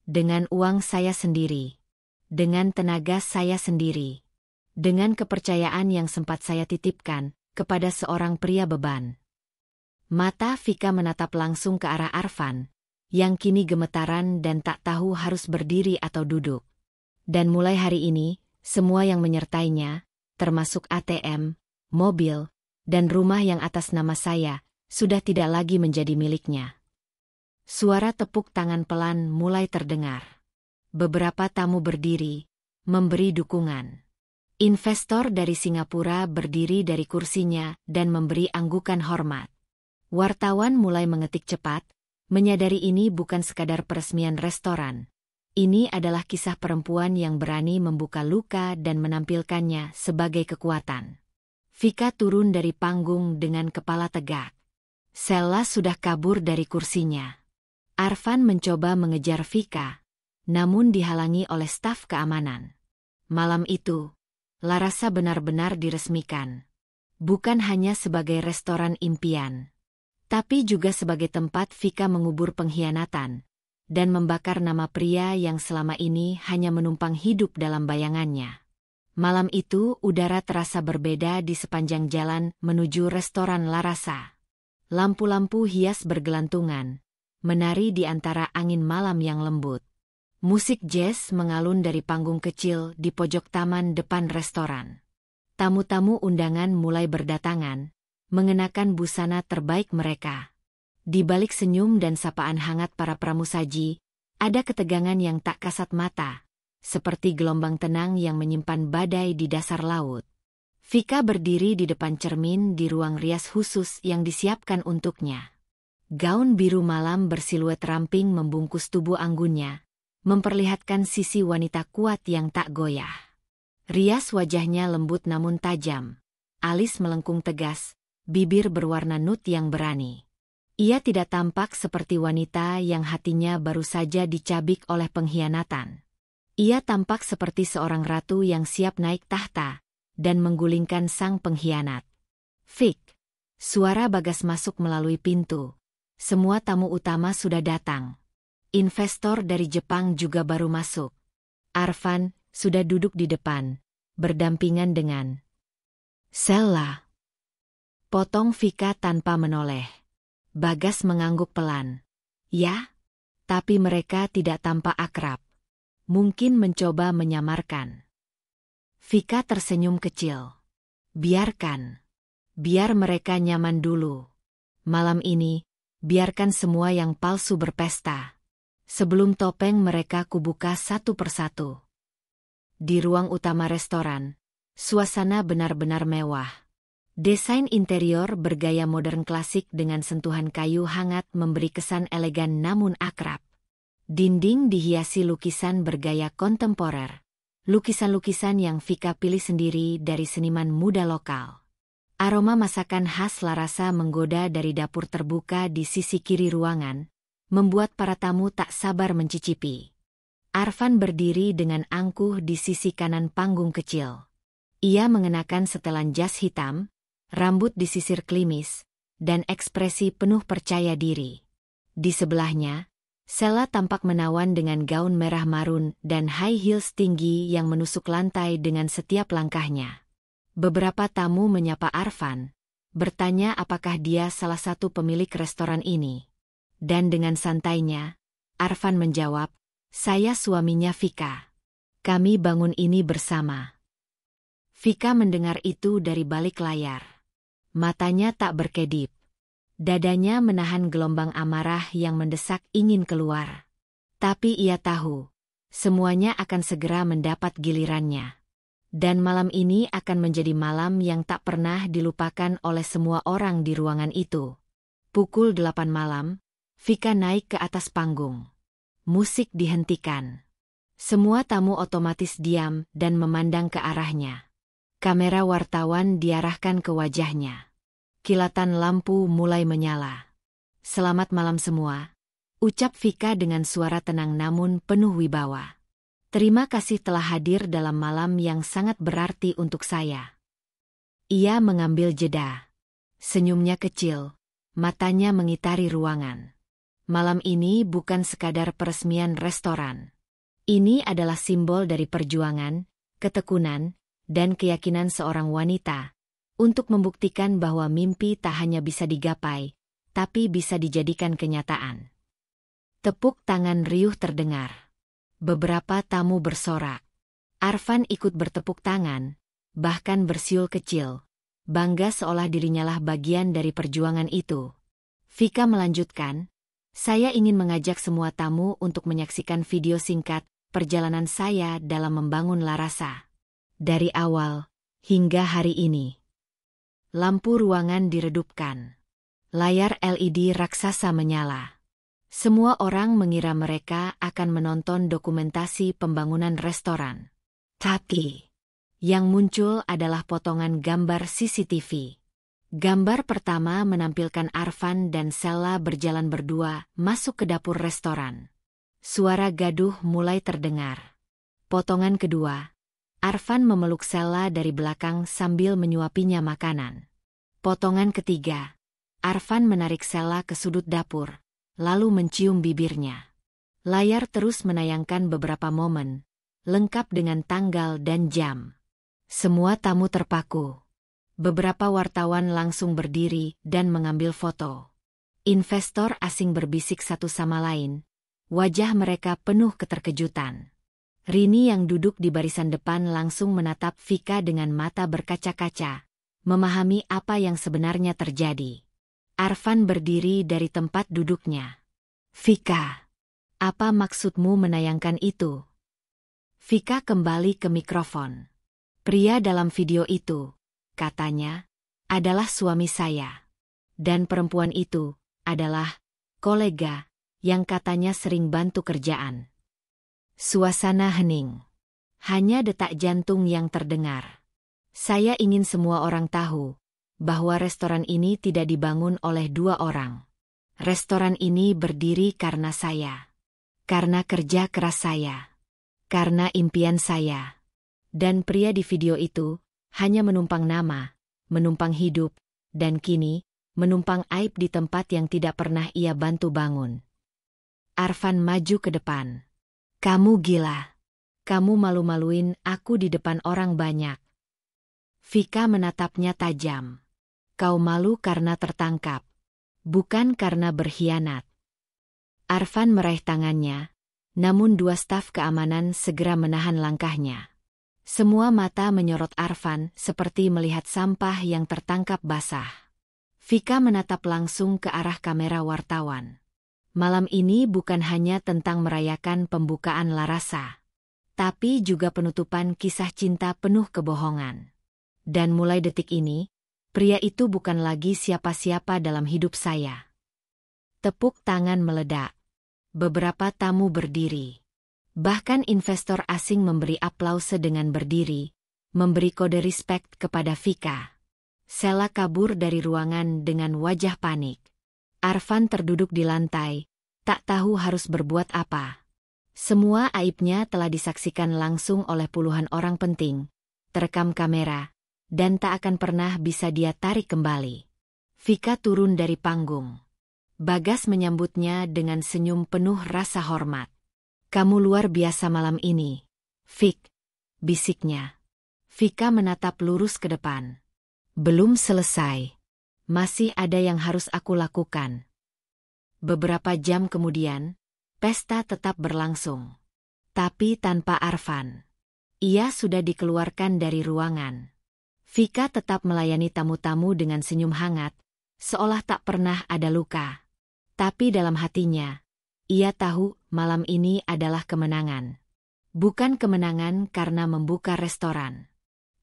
Dengan uang saya sendiri. Dengan tenaga saya sendiri. Dengan kepercayaan yang sempat saya titipkan kepada seorang pria beban. Mata Vika menatap langsung ke arah Arfan, yang kini gemetaran dan tak tahu harus berdiri atau duduk. Dan mulai hari ini, semua yang menyertainya, termasuk ATM, mobil, dan rumah yang atas nama saya, sudah tidak lagi menjadi miliknya. Suara tepuk tangan pelan mulai terdengar. Beberapa tamu berdiri, memberi dukungan. Investor dari Singapura berdiri dari kursinya dan memberi anggukan hormat. Wartawan mulai mengetik cepat, menyadari ini bukan sekadar peresmian restoran. Ini adalah kisah perempuan yang berani membuka luka dan menampilkannya sebagai kekuatan. Vika turun dari panggung dengan kepala tegak. Sella sudah kabur dari kursinya. Arfan mencoba mengejar Vika, namun dihalangi oleh staf keamanan. Malam itu, Larasa benar-benar diresmikan. Bukan hanya sebagai restoran impian, tapi juga sebagai tempat Vika mengubur pengkhianatan dan membakar nama pria yang selama ini hanya menumpang hidup dalam bayangannya. Malam itu udara terasa berbeda di sepanjang jalan menuju restoran Larasa. Lampu-lampu hias bergelantungan, menari di antara angin malam yang lembut. Musik jazz mengalun dari panggung kecil di pojok taman depan restoran. Tamu-tamu undangan mulai berdatangan, mengenakan busana terbaik mereka. Di balik senyum dan sapaan hangat para pramusaji, ada ketegangan yang tak kasat mata, seperti gelombang tenang yang menyimpan badai di dasar laut. Vika berdiri di depan cermin di ruang rias khusus yang disiapkan untuknya. Gaun biru malam bersiluet ramping membungkus tubuh anggunnya, memperlihatkan sisi wanita kuat yang tak goyah. Rias wajahnya lembut namun tajam, alis melengkung tegas, bibir berwarna nude yang berani. Ia tidak tampak seperti wanita yang hatinya baru saja dicabik oleh pengkhianatan. Ia tampak seperti seorang ratu yang siap naik tahta dan menggulingkan sang pengkhianat. Fik. Suara Bagas masuk melalui pintu. Semua tamu utama sudah datang. Investor dari Jepang juga baru masuk. Arfan sudah duduk di depan, berdampingan dengan Sella. Potong Vika tanpa menoleh. Bagas mengangguk pelan. Ya, tapi mereka tidak tampak akrab. Mungkin mencoba menyamarkan. Vika tersenyum kecil. Biarkan. Biar mereka nyaman dulu. Malam ini, biarkan semua yang palsu berpesta. Sebelum topeng mereka kubuka satu persatu. Di ruang utama restoran, suasana benar-benar mewah. Desain interior bergaya modern klasik dengan sentuhan kayu hangat memberi kesan elegan namun akrab. Dinding dihiasi lukisan bergaya kontemporer. Lukisan-lukisan yang Vika pilih sendiri dari seniman muda lokal. Aroma masakan khas Larasa menggoda dari dapur terbuka di sisi kiri ruangan, membuat para tamu tak sabar mencicipi. Arfan berdiri dengan angkuh di sisi kanan panggung kecil. Ia mengenakan setelan jas hitam, rambut disisir klimis, dan ekspresi penuh percaya diri. Di sebelahnya, Sela tampak menawan dengan gaun merah marun dan high heels tinggi yang menusuk lantai dengan setiap langkahnya. Beberapa tamu menyapa Arfan, bertanya apakah dia salah satu pemilik restoran ini. Dan dengan santainya, Arfan menjawab, "Saya suaminya Vika. Kami bangun ini bersama." Vika mendengar itu dari balik layar. Matanya tak berkedip. Dadanya menahan gelombang amarah yang mendesak ingin keluar. Tapi ia tahu, semuanya akan segera mendapat gilirannya. Dan malam ini akan menjadi malam yang tak pernah dilupakan oleh semua orang di ruangan itu. Pukul 8 malam, Vika naik ke atas panggung. Musik dihentikan. Semua tamu otomatis diam dan memandang ke arahnya. Kamera wartawan diarahkan ke wajahnya. Kilatan lampu mulai menyala. "Selamat malam semua," ucap Vika dengan suara tenang namun penuh wibawa. "Terima kasih telah hadir dalam malam yang sangat berarti untuk saya." Ia mengambil jeda. Senyumnya kecil, matanya mengitari ruangan. Malam ini bukan sekadar peresmian restoran. Ini adalah simbol dari perjuangan, ketekunan, dan keyakinan seorang wanita untuk membuktikan bahwa mimpi tak hanya bisa digapai, tapi bisa dijadikan kenyataan. Tepuk tangan riuh terdengar. Beberapa tamu bersorak. Arfan ikut bertepuk tangan, bahkan bersiul kecil, bangga seolah dirinyalah bagian dari perjuangan itu. Vika melanjutkan, "Saya ingin mengajak semua tamu untuk menyaksikan video singkat perjalanan saya dalam membangun Larasa. Dari awal hingga hari ini." Lampu ruangan diredupkan. Layar LED raksasa menyala. Semua orang mengira mereka akan menonton dokumentasi pembangunan restoran. Tapi, yang muncul adalah potongan gambar CCTV. Gambar pertama menampilkan Arfan dan Sela berjalan berdua masuk ke dapur restoran. Suara gaduh mulai terdengar. Potongan kedua, Arfan memeluk Sela dari belakang sambil menyuapinya makanan. Potongan ketiga, Arfan menarik Sela ke sudut dapur, lalu mencium bibirnya. Layar terus menayangkan beberapa momen, lengkap dengan tanggal dan jam. Semua tamu terpaku. Beberapa wartawan langsung berdiri dan mengambil foto. Investor asing berbisik satu sama lain, wajah mereka penuh keterkejutan. Rini yang duduk di barisan depan langsung menatap Vika dengan mata berkaca-kaca, memahami apa yang sebenarnya terjadi. Arfan berdiri dari tempat duduknya. "Vika, apa maksudmu menayangkan itu?" Vika kembali ke mikrofon. "Pria dalam video itu," katanya, "adalah suami saya. Dan perempuan itu adalah kolega yang katanya sering bantu kerjaan." Suasana hening. Hanya detak jantung yang terdengar. "Saya ingin semua orang tahu bahwa restoran ini tidak dibangun oleh dua orang. Restoran ini berdiri karena saya. Karena kerja keras saya. Karena impian saya. Dan pria di video itu hanya menumpang nama, menumpang hidup, dan kini menumpang aib di tempat yang tidak pernah ia bantu bangun." Arfan maju ke depan. "Kamu gila. Kamu malu-maluin aku di depan orang banyak." Vika menatapnya tajam. "Kau malu karena tertangkap, bukan karena berkhianat." Arfan meraih tangannya, namun dua staf keamanan segera menahan langkahnya. Semua mata menyorot Arfan seperti melihat sampah yang tertangkap basah. Vika menatap langsung ke arah kamera wartawan. Malam ini bukan hanya tentang merayakan pembukaan Larasa, tapi juga penutupan kisah cinta penuh kebohongan. Dan mulai detik ini, pria itu bukan lagi siapa-siapa dalam hidup saya. Tepuk tangan meledak. Beberapa tamu berdiri. Bahkan investor asing memberi aplause dengan berdiri, memberi kode respect kepada Vika. Sela kabur dari ruangan dengan wajah panik. Arfan terduduk di lantai, tak tahu harus berbuat apa. Semua aibnya telah disaksikan langsung oleh puluhan orang penting, terekam kamera, dan tak akan pernah bisa dia tarik kembali. Vika turun dari panggung. Bagas menyambutnya dengan senyum penuh rasa hormat. Kamu luar biasa malam ini, Fik, bisiknya. Vika menatap lurus ke depan. Belum selesai. Masih ada yang harus aku lakukan. Beberapa jam kemudian, pesta tetap berlangsung. Tapi tanpa Arfan. Ia sudah dikeluarkan dari ruangan. Vika tetap melayani tamu-tamu dengan senyum hangat, seolah tak pernah ada luka. Tapi dalam hatinya, ia tahu malam ini adalah kemenangan. Bukan kemenangan karena membuka restoran,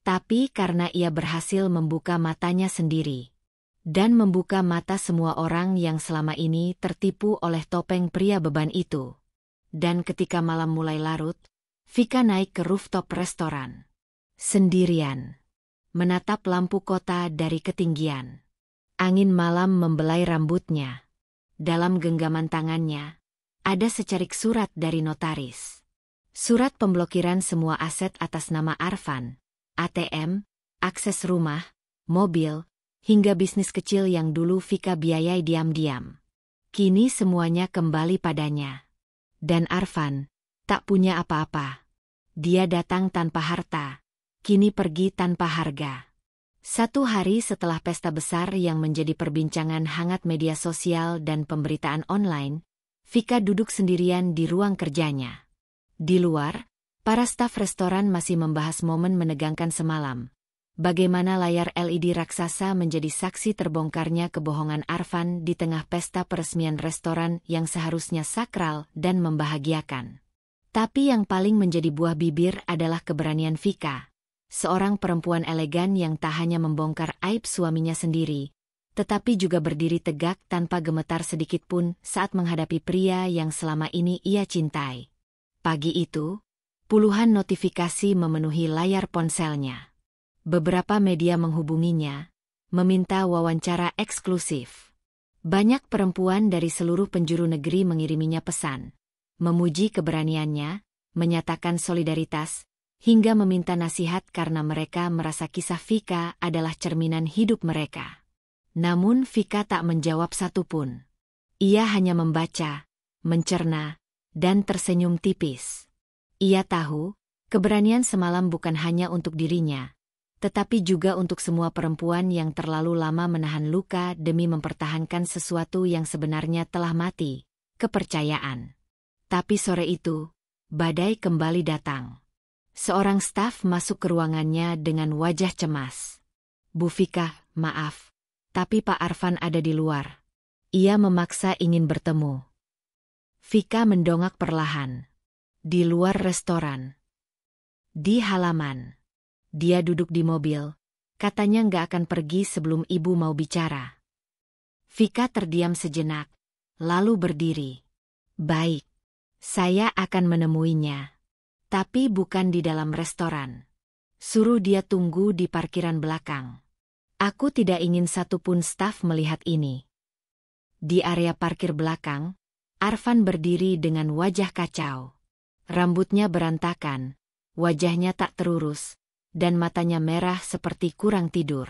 tapi karena ia berhasil membuka matanya sendiri. Dan membuka mata semua orang yang selama ini tertipu oleh topeng pria beban itu. Dan ketika malam mulai larut, Vika naik ke rooftop restoran. Sendirian. Menatap lampu kota dari ketinggian. Angin malam membelai rambutnya. Dalam genggaman tangannya, ada secarik surat dari notaris. Surat pemblokiran semua aset atas nama Arfan, ATM, akses rumah, mobil, hingga bisnis kecil yang dulu Vika biayai diam-diam. Kini semuanya kembali padanya. Dan Arfan tak punya apa-apa. Dia datang tanpa harta, kini pergi tanpa harga. 1 hari setelah pesta besar yang menjadi perbincangan hangat media sosial dan pemberitaan online, Vika duduk sendirian di ruang kerjanya. Di luar, para staf restoran masih membahas momen menegangkan semalam. Bagaimana layar LED raksasa menjadi saksi terbongkarnya kebohongan Arfan di tengah pesta peresmian restoran yang seharusnya sakral dan membahagiakan. Tapi yang paling menjadi buah bibir adalah keberanian Vika. Seorang perempuan elegan yang tak hanya membongkar aib suaminya sendiri, tetapi juga berdiri tegak tanpa gemetar sedikitpun saat menghadapi pria yang selama ini ia cintai. Pagi itu, puluhan notifikasi memenuhi layar ponselnya. Beberapa media menghubunginya, meminta wawancara eksklusif. Banyak perempuan dari seluruh penjuru negeri mengiriminya pesan, memuji keberaniannya, menyatakan solidaritas, hingga meminta nasihat karena mereka merasa kisah Vika adalah cerminan hidup mereka. Namun Vika tak menjawab satupun. Ia hanya membaca, mencerna, dan tersenyum tipis. Ia tahu, keberanian semalam bukan hanya untuk dirinya, tetapi juga untuk semua perempuan yang terlalu lama menahan luka demi mempertahankan sesuatu yang sebenarnya telah mati, kepercayaan. Tapi sore itu, badai kembali datang. Seorang staf masuk ke ruangannya dengan wajah cemas. Bu Vika, maaf, tapi Pak Arfan ada di luar. Ia memaksa ingin bertemu. Vika mendongak perlahan. Di luar restoran. Di halaman. Dia duduk di mobil, katanya nggak akan pergi sebelum ibu mau bicara. Vika terdiam sejenak, lalu berdiri. Baik, saya akan menemuinya. Tapi bukan di dalam restoran. Suruh dia tunggu di parkiran belakang. Aku tidak ingin satupun staf melihat ini. Di area parkir belakang, Arfan berdiri dengan wajah kacau. Rambutnya berantakan, wajahnya tak terurus, dan matanya merah seperti kurang tidur.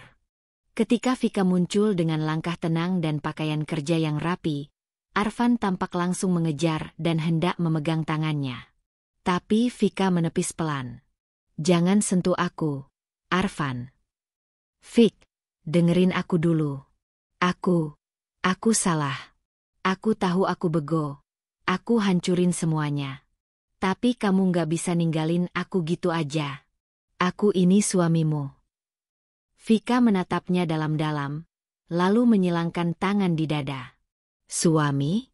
Ketika Vika muncul dengan langkah tenang dan pakaian kerja yang rapi, Arfan tampak langsung mengejar dan hendak memegang tangannya. Tapi Vika menepis pelan. Jangan sentuh aku, Arfan. Vik, dengerin aku dulu. Aku salah. Aku tahu aku bego. Aku hancurin semuanya. Tapi kamu nggak bisa ninggalin aku gitu aja. Aku ini suamimu. Vika menatapnya dalam-dalam, lalu menyilangkan tangan di dada. Suami?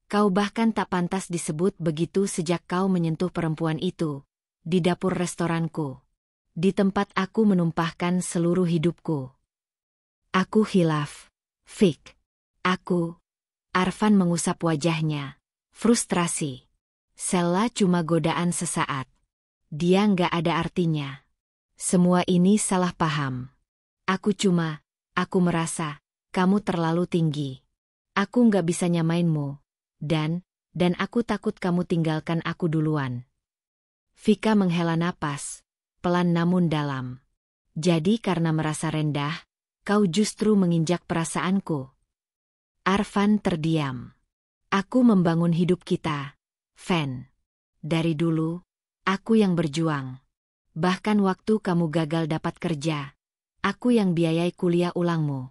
Kau bahkan tak pantas disebut begitu sejak kau menyentuh perempuan itu, di dapur restoranku. Di tempat aku menumpahkan seluruh hidupku. Aku hilaf, Vik. Arfan mengusap wajahnya, frustrasi. Sela cuma godaan sesaat. Dia nggak ada artinya. Semua ini salah paham. Aku merasa, kamu terlalu tinggi. Aku nggak bisa nyamainmu. Dan aku takut kamu tinggalkan aku duluan. Vika menghela napas, pelan namun dalam. Jadi karena merasa rendah, kau justru menginjak perasaanku. Arfan terdiam. Aku membangun hidup kita, Fen. Dari dulu, aku yang berjuang. Bahkan waktu kamu gagal dapat kerja, aku yang biayai kuliah ulangmu.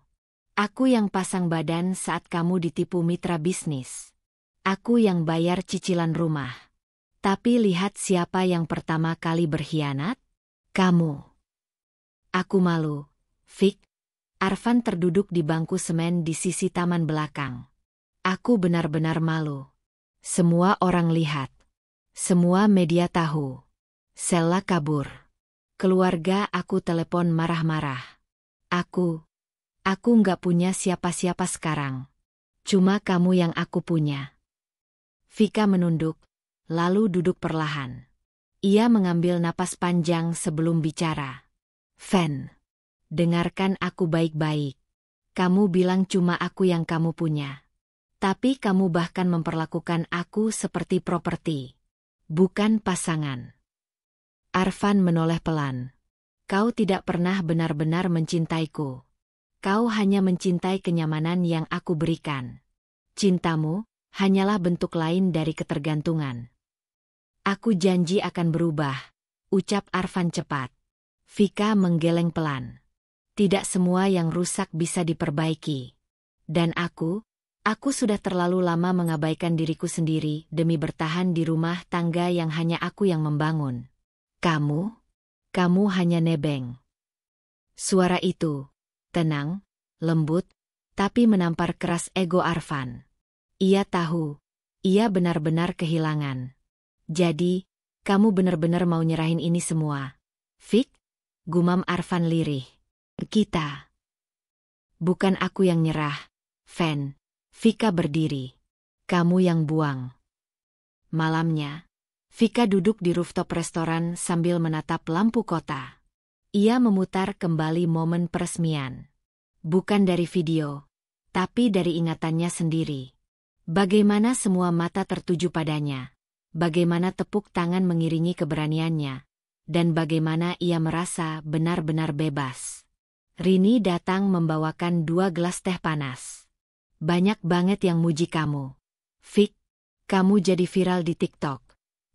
Aku yang pasang badan saat kamu ditipu mitra bisnis. Aku yang bayar cicilan rumah. Tapi lihat siapa yang pertama kali berkhianat? Kamu. Aku malu, Fik. Arfan terduduk di bangku semen di sisi taman belakang. Aku benar-benar malu. Semua orang lihat. Semua media tahu. Sela kabur. Keluarga aku telepon marah-marah. Aku nggak punya siapa-siapa sekarang. Cuma kamu yang aku punya. Vika menunduk, lalu duduk perlahan. Ia mengambil napas panjang sebelum bicara. Fen, dengarkan aku baik-baik. Kamu bilang cuma aku yang kamu punya. Tapi kamu bahkan memperlakukan aku seperti properti. Bukan pasangan. Arfan menoleh pelan. Kau tidak pernah benar-benar mencintaiku. Kau hanya mencintai kenyamanan yang aku berikan. Cintamu hanyalah bentuk lain dari ketergantungan. Aku janji akan berubah, ucap Arfan cepat. Vika menggeleng pelan. Tidak semua yang rusak bisa diperbaiki. Dan aku sudah terlalu lama mengabaikan diriku sendiri demi bertahan di rumah tangga yang hanya aku yang membangun. Kamu hanya nebeng. Suara itu, tenang, lembut, tapi menampar keras ego Arfan. Ia tahu, ia benar-benar kehilangan. Jadi, kamu benar-benar mau nyerahin ini semua? Fik? Gumam Arfan lirih. Kita. Bukan aku yang nyerah, Fen. Vika berdiri. Kamu yang buang. Malamnya, Vika duduk di rooftop restoran sambil menatap lampu kota. Ia memutar kembali momen peresmian. Bukan dari video, tapi dari ingatannya sendiri. Bagaimana semua mata tertuju padanya. Bagaimana tepuk tangan mengiringi keberaniannya. Dan bagaimana ia merasa benar-benar bebas. Rini datang membawakan 2 gelas teh panas. Banyak banget yang muji kamu. Fik, kamu jadi viral di TikTok.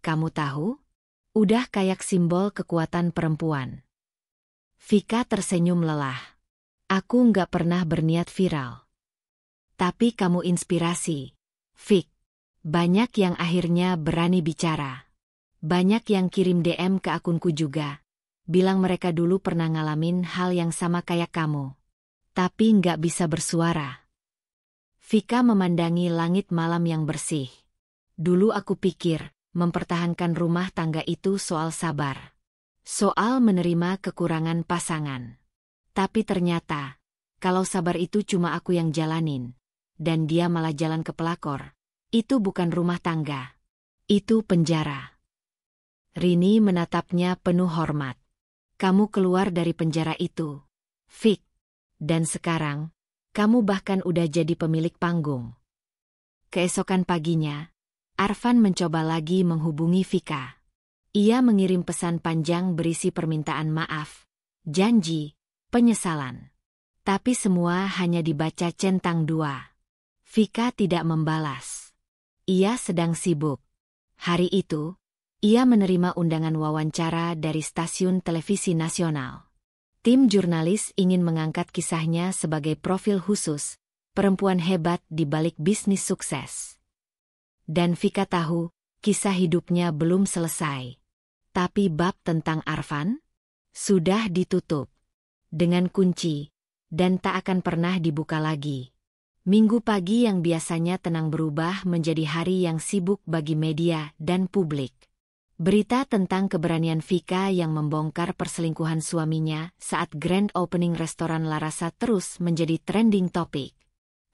Kamu tahu? Udah kayak simbol kekuatan perempuan. Vika tersenyum lelah. Aku nggak pernah berniat viral. Tapi kamu inspirasi. Fik, banyak yang akhirnya berani bicara. Banyak yang kirim DM ke akunku juga. Bilang mereka dulu pernah ngalamin hal yang sama kayak kamu. Tapi nggak bisa bersuara. Vika memandangi langit malam yang bersih. Dulu aku pikir, mempertahankan rumah tangga itu soal sabar. Soal menerima kekurangan pasangan. Tapi ternyata, kalau sabar itu cuma aku yang jalanin, dan dia malah jalan ke pelakor, itu bukan rumah tangga. Itu penjara. Rini menatapnya penuh hormat. Kamu keluar dari penjara itu, Fik. Dan sekarang, kamu bahkan udah jadi pemilik panggung. Keesokan paginya, Arfan mencoba lagi menghubungi Vika. Ia mengirim pesan panjang berisi permintaan maaf, janji, penyesalan. Tapi semua hanya dibaca centang 2. Vika tidak membalas. Ia sedang sibuk. Hari itu, ia menerima undangan wawancara dari stasiun televisi nasional. Tim jurnalis ingin mengangkat kisahnya sebagai profil khusus, perempuan hebat di balik bisnis sukses. Dan Vika tahu, kisah hidupnya belum selesai. Tapi bab tentang Arfan sudah ditutup dengan kunci dan tak akan pernah dibuka lagi. Minggu pagi yang biasanya tenang berubah menjadi hari yang sibuk bagi media dan publik. Berita tentang keberanian Vika yang membongkar perselingkuhan suaminya saat grand opening restoran Larasa terus menjadi trending topik.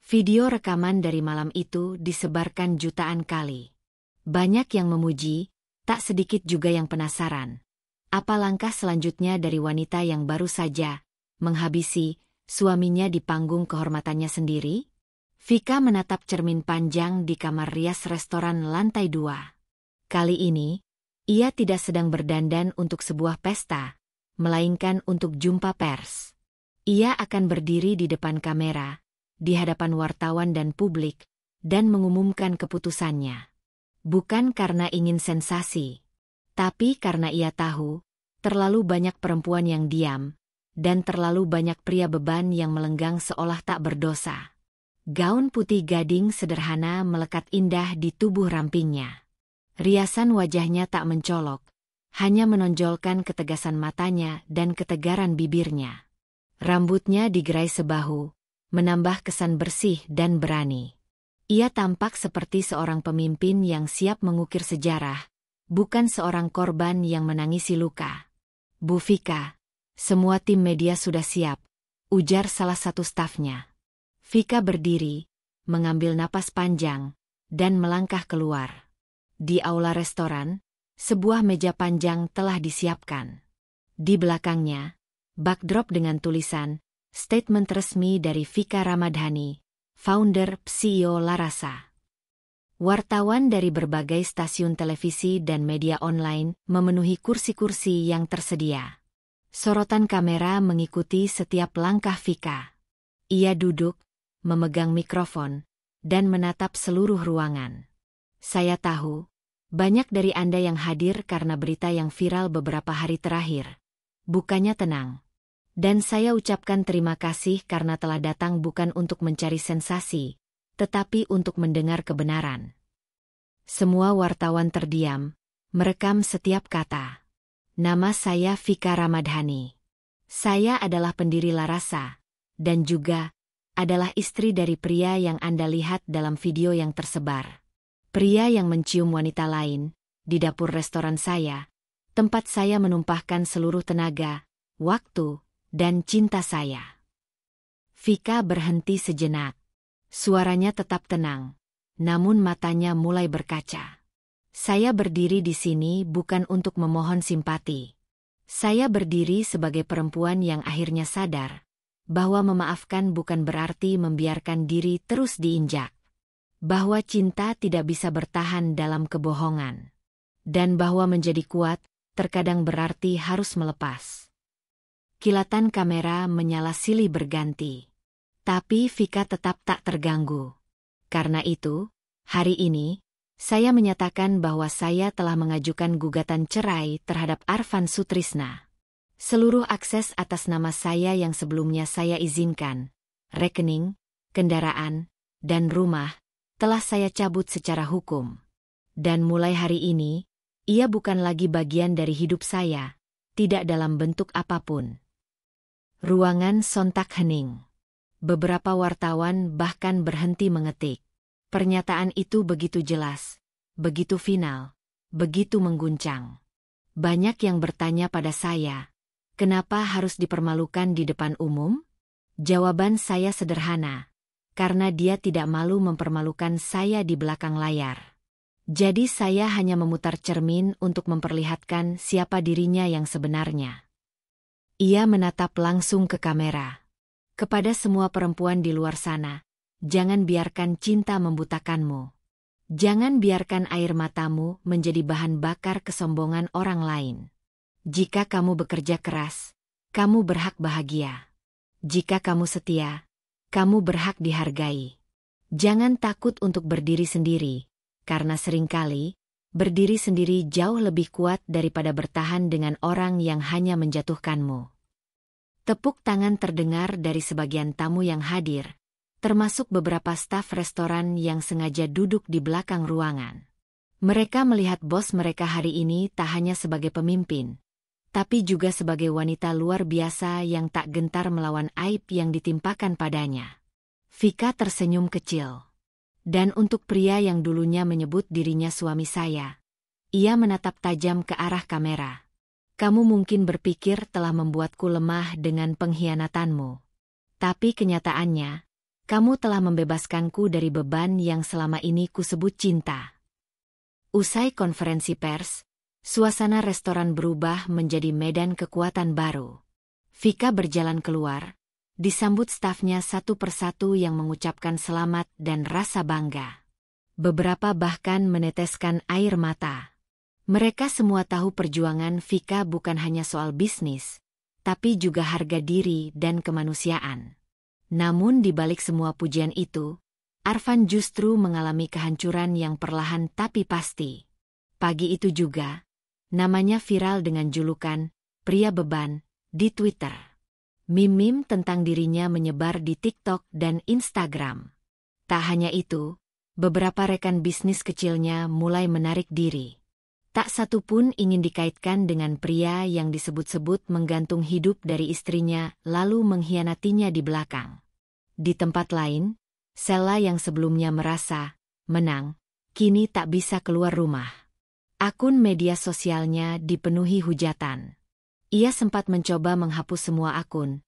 Video rekaman dari malam itu disebarkan jutaan kali. Banyak yang memuji, tak sedikit juga yang penasaran. Apa langkah selanjutnya dari wanita yang baru saja menghabisi suaminya di panggung kehormatannya sendiri? Vika menatap cermin panjang di kamar rias restoran lantai 2. Kali ini, ia tidak sedang berdandan untuk sebuah pesta, melainkan untuk jumpa pers. Ia akan berdiri di depan kamera, di hadapan wartawan dan publik, dan mengumumkan keputusannya. Bukan karena ingin sensasi, tapi karena ia tahu, terlalu banyak perempuan yang diam, dan terlalu banyak pria beban yang melenggang seolah tak berdosa. Gaun putih gading sederhana melekat indah di tubuh rampingnya. Riasan wajahnya tak mencolok, hanya menonjolkan ketegasan matanya dan ketegaran bibirnya. Rambutnya digerai sebahu, menambah kesan bersih dan berani. Ia tampak seperti seorang pemimpin yang siap mengukir sejarah, bukan seorang korban yang menangisi luka. "Bu Vika, semua tim media sudah siap," ujar salah satu stafnya. Vika berdiri, mengambil napas panjang, dan melangkah keluar. Di aula restoran, sebuah meja panjang telah disiapkan. Di belakangnya, backdrop dengan tulisan, "Statement resmi dari Vika Ramadhani, founder CEO Larasa." Wartawan dari berbagai stasiun televisi dan media online memenuhi kursi-kursi yang tersedia. Sorotan kamera mengikuti setiap langkah Vika. Ia duduk, memegang mikrofon, dan menatap seluruh ruangan. "Saya tahu, banyak dari Anda yang hadir karena berita yang viral beberapa hari terakhir. Bukannya tenang. Dan saya ucapkan terima kasih karena telah datang bukan untuk mencari sensasi, tetapi untuk mendengar kebenaran." Semua wartawan terdiam, merekam setiap kata. "Nama saya Vika Ramadhani. Saya adalah pendiri Larasa, dan juga adalah istri dari pria yang Anda lihat dalam video yang tersebar. Pria yang mencium wanita lain, di dapur restoran saya, tempat saya menumpahkan seluruh tenaga, waktu, dan cinta saya." Vika berhenti sejenak. Suaranya tetap tenang, namun matanya mulai berkaca. "Saya berdiri di sini bukan untuk memohon simpati. Saya berdiri sebagai perempuan yang akhirnya sadar bahwa memaafkan bukan berarti membiarkan diri terus diinjak. Bahwa cinta tidak bisa bertahan dalam kebohongan. Dan bahwa menjadi kuat terkadang berarti harus melepas." Kilatan kamera menyala silih berganti. Tapi Vika tetap tak terganggu. "Karena itu, hari ini, saya menyatakan bahwa saya telah mengajukan gugatan cerai terhadap Arfan Sutrisna. Seluruh akses atas nama saya yang sebelumnya saya izinkan, rekening, kendaraan, dan rumah, telah saya cabut secara hukum. Dan mulai hari ini, ia bukan lagi bagian dari hidup saya, tidak dalam bentuk apapun." Ruangan sontak hening. Beberapa wartawan bahkan berhenti mengetik. Pernyataan itu begitu jelas, begitu final, begitu mengguncang. Banyak yang bertanya pada saya, "Kenapa harus dipermalukan di depan umum?" Jawaban saya sederhana, karena dia tidak malu mempermalukan saya di belakang layar. Jadi saya hanya memutar cermin untuk memperlihatkan siapa dirinya yang sebenarnya. Ia menatap langsung ke kamera. "Kepada semua perempuan di luar sana, jangan biarkan cinta membutakanmu. Jangan biarkan air matamu menjadi bahan bakar kesombongan orang lain. Jika kamu bekerja keras, kamu berhak bahagia. Jika kamu setia, kamu berhak dihargai. Jangan takut untuk berdiri sendiri, karena seringkali, berdiri sendiri jauh lebih kuat daripada bertahan dengan orang yang hanya menjatuhkanmu." Tepuk tangan terdengar dari sebagian tamu yang hadir, termasuk beberapa staf restoran yang sengaja duduk di belakang ruangan. Mereka melihat bos mereka hari ini tak hanya sebagai pemimpin, tapi juga sebagai wanita luar biasa yang tak gentar melawan aib yang ditimpakan padanya. Vika tersenyum kecil. Dan untuk pria yang dulunya menyebut dirinya suami saya, ia menatap tajam ke arah kamera. "Kamu mungkin berpikir telah membuatku lemah dengan pengkhianatanmu. Tapi kenyataannya, kamu telah membebaskanku dari beban yang selama ini kusebut cinta." Usai konferensi pers, suasana restoran berubah menjadi medan kekuatan baru. Vika berjalan keluar, disambut stafnya satu persatu yang mengucapkan selamat dan rasa bangga. Beberapa bahkan meneteskan air mata. Mereka semua tahu perjuangan Vika bukan hanya soal bisnis, tapi juga harga diri dan kemanusiaan. Namun di balik semua pujian itu, Arfan justru mengalami kehancuran yang perlahan tapi pasti. Pagi itu juga, namanya viral dengan julukan "pria beban" di Twitter. Meme-meme tentang dirinya menyebar di TikTok dan Instagram. Tak hanya itu, beberapa rekan bisnis kecilnya mulai menarik diri. Tak satu pun ingin dikaitkan dengan pria yang disebut-sebut menggantung hidup dari istrinya lalu mengkhianatinya di belakang. Di tempat lain, Sela yang sebelumnya merasa menang, kini tak bisa keluar rumah. Akun media sosialnya dipenuhi hujatan. Ia sempat mencoba menghapus semua akun,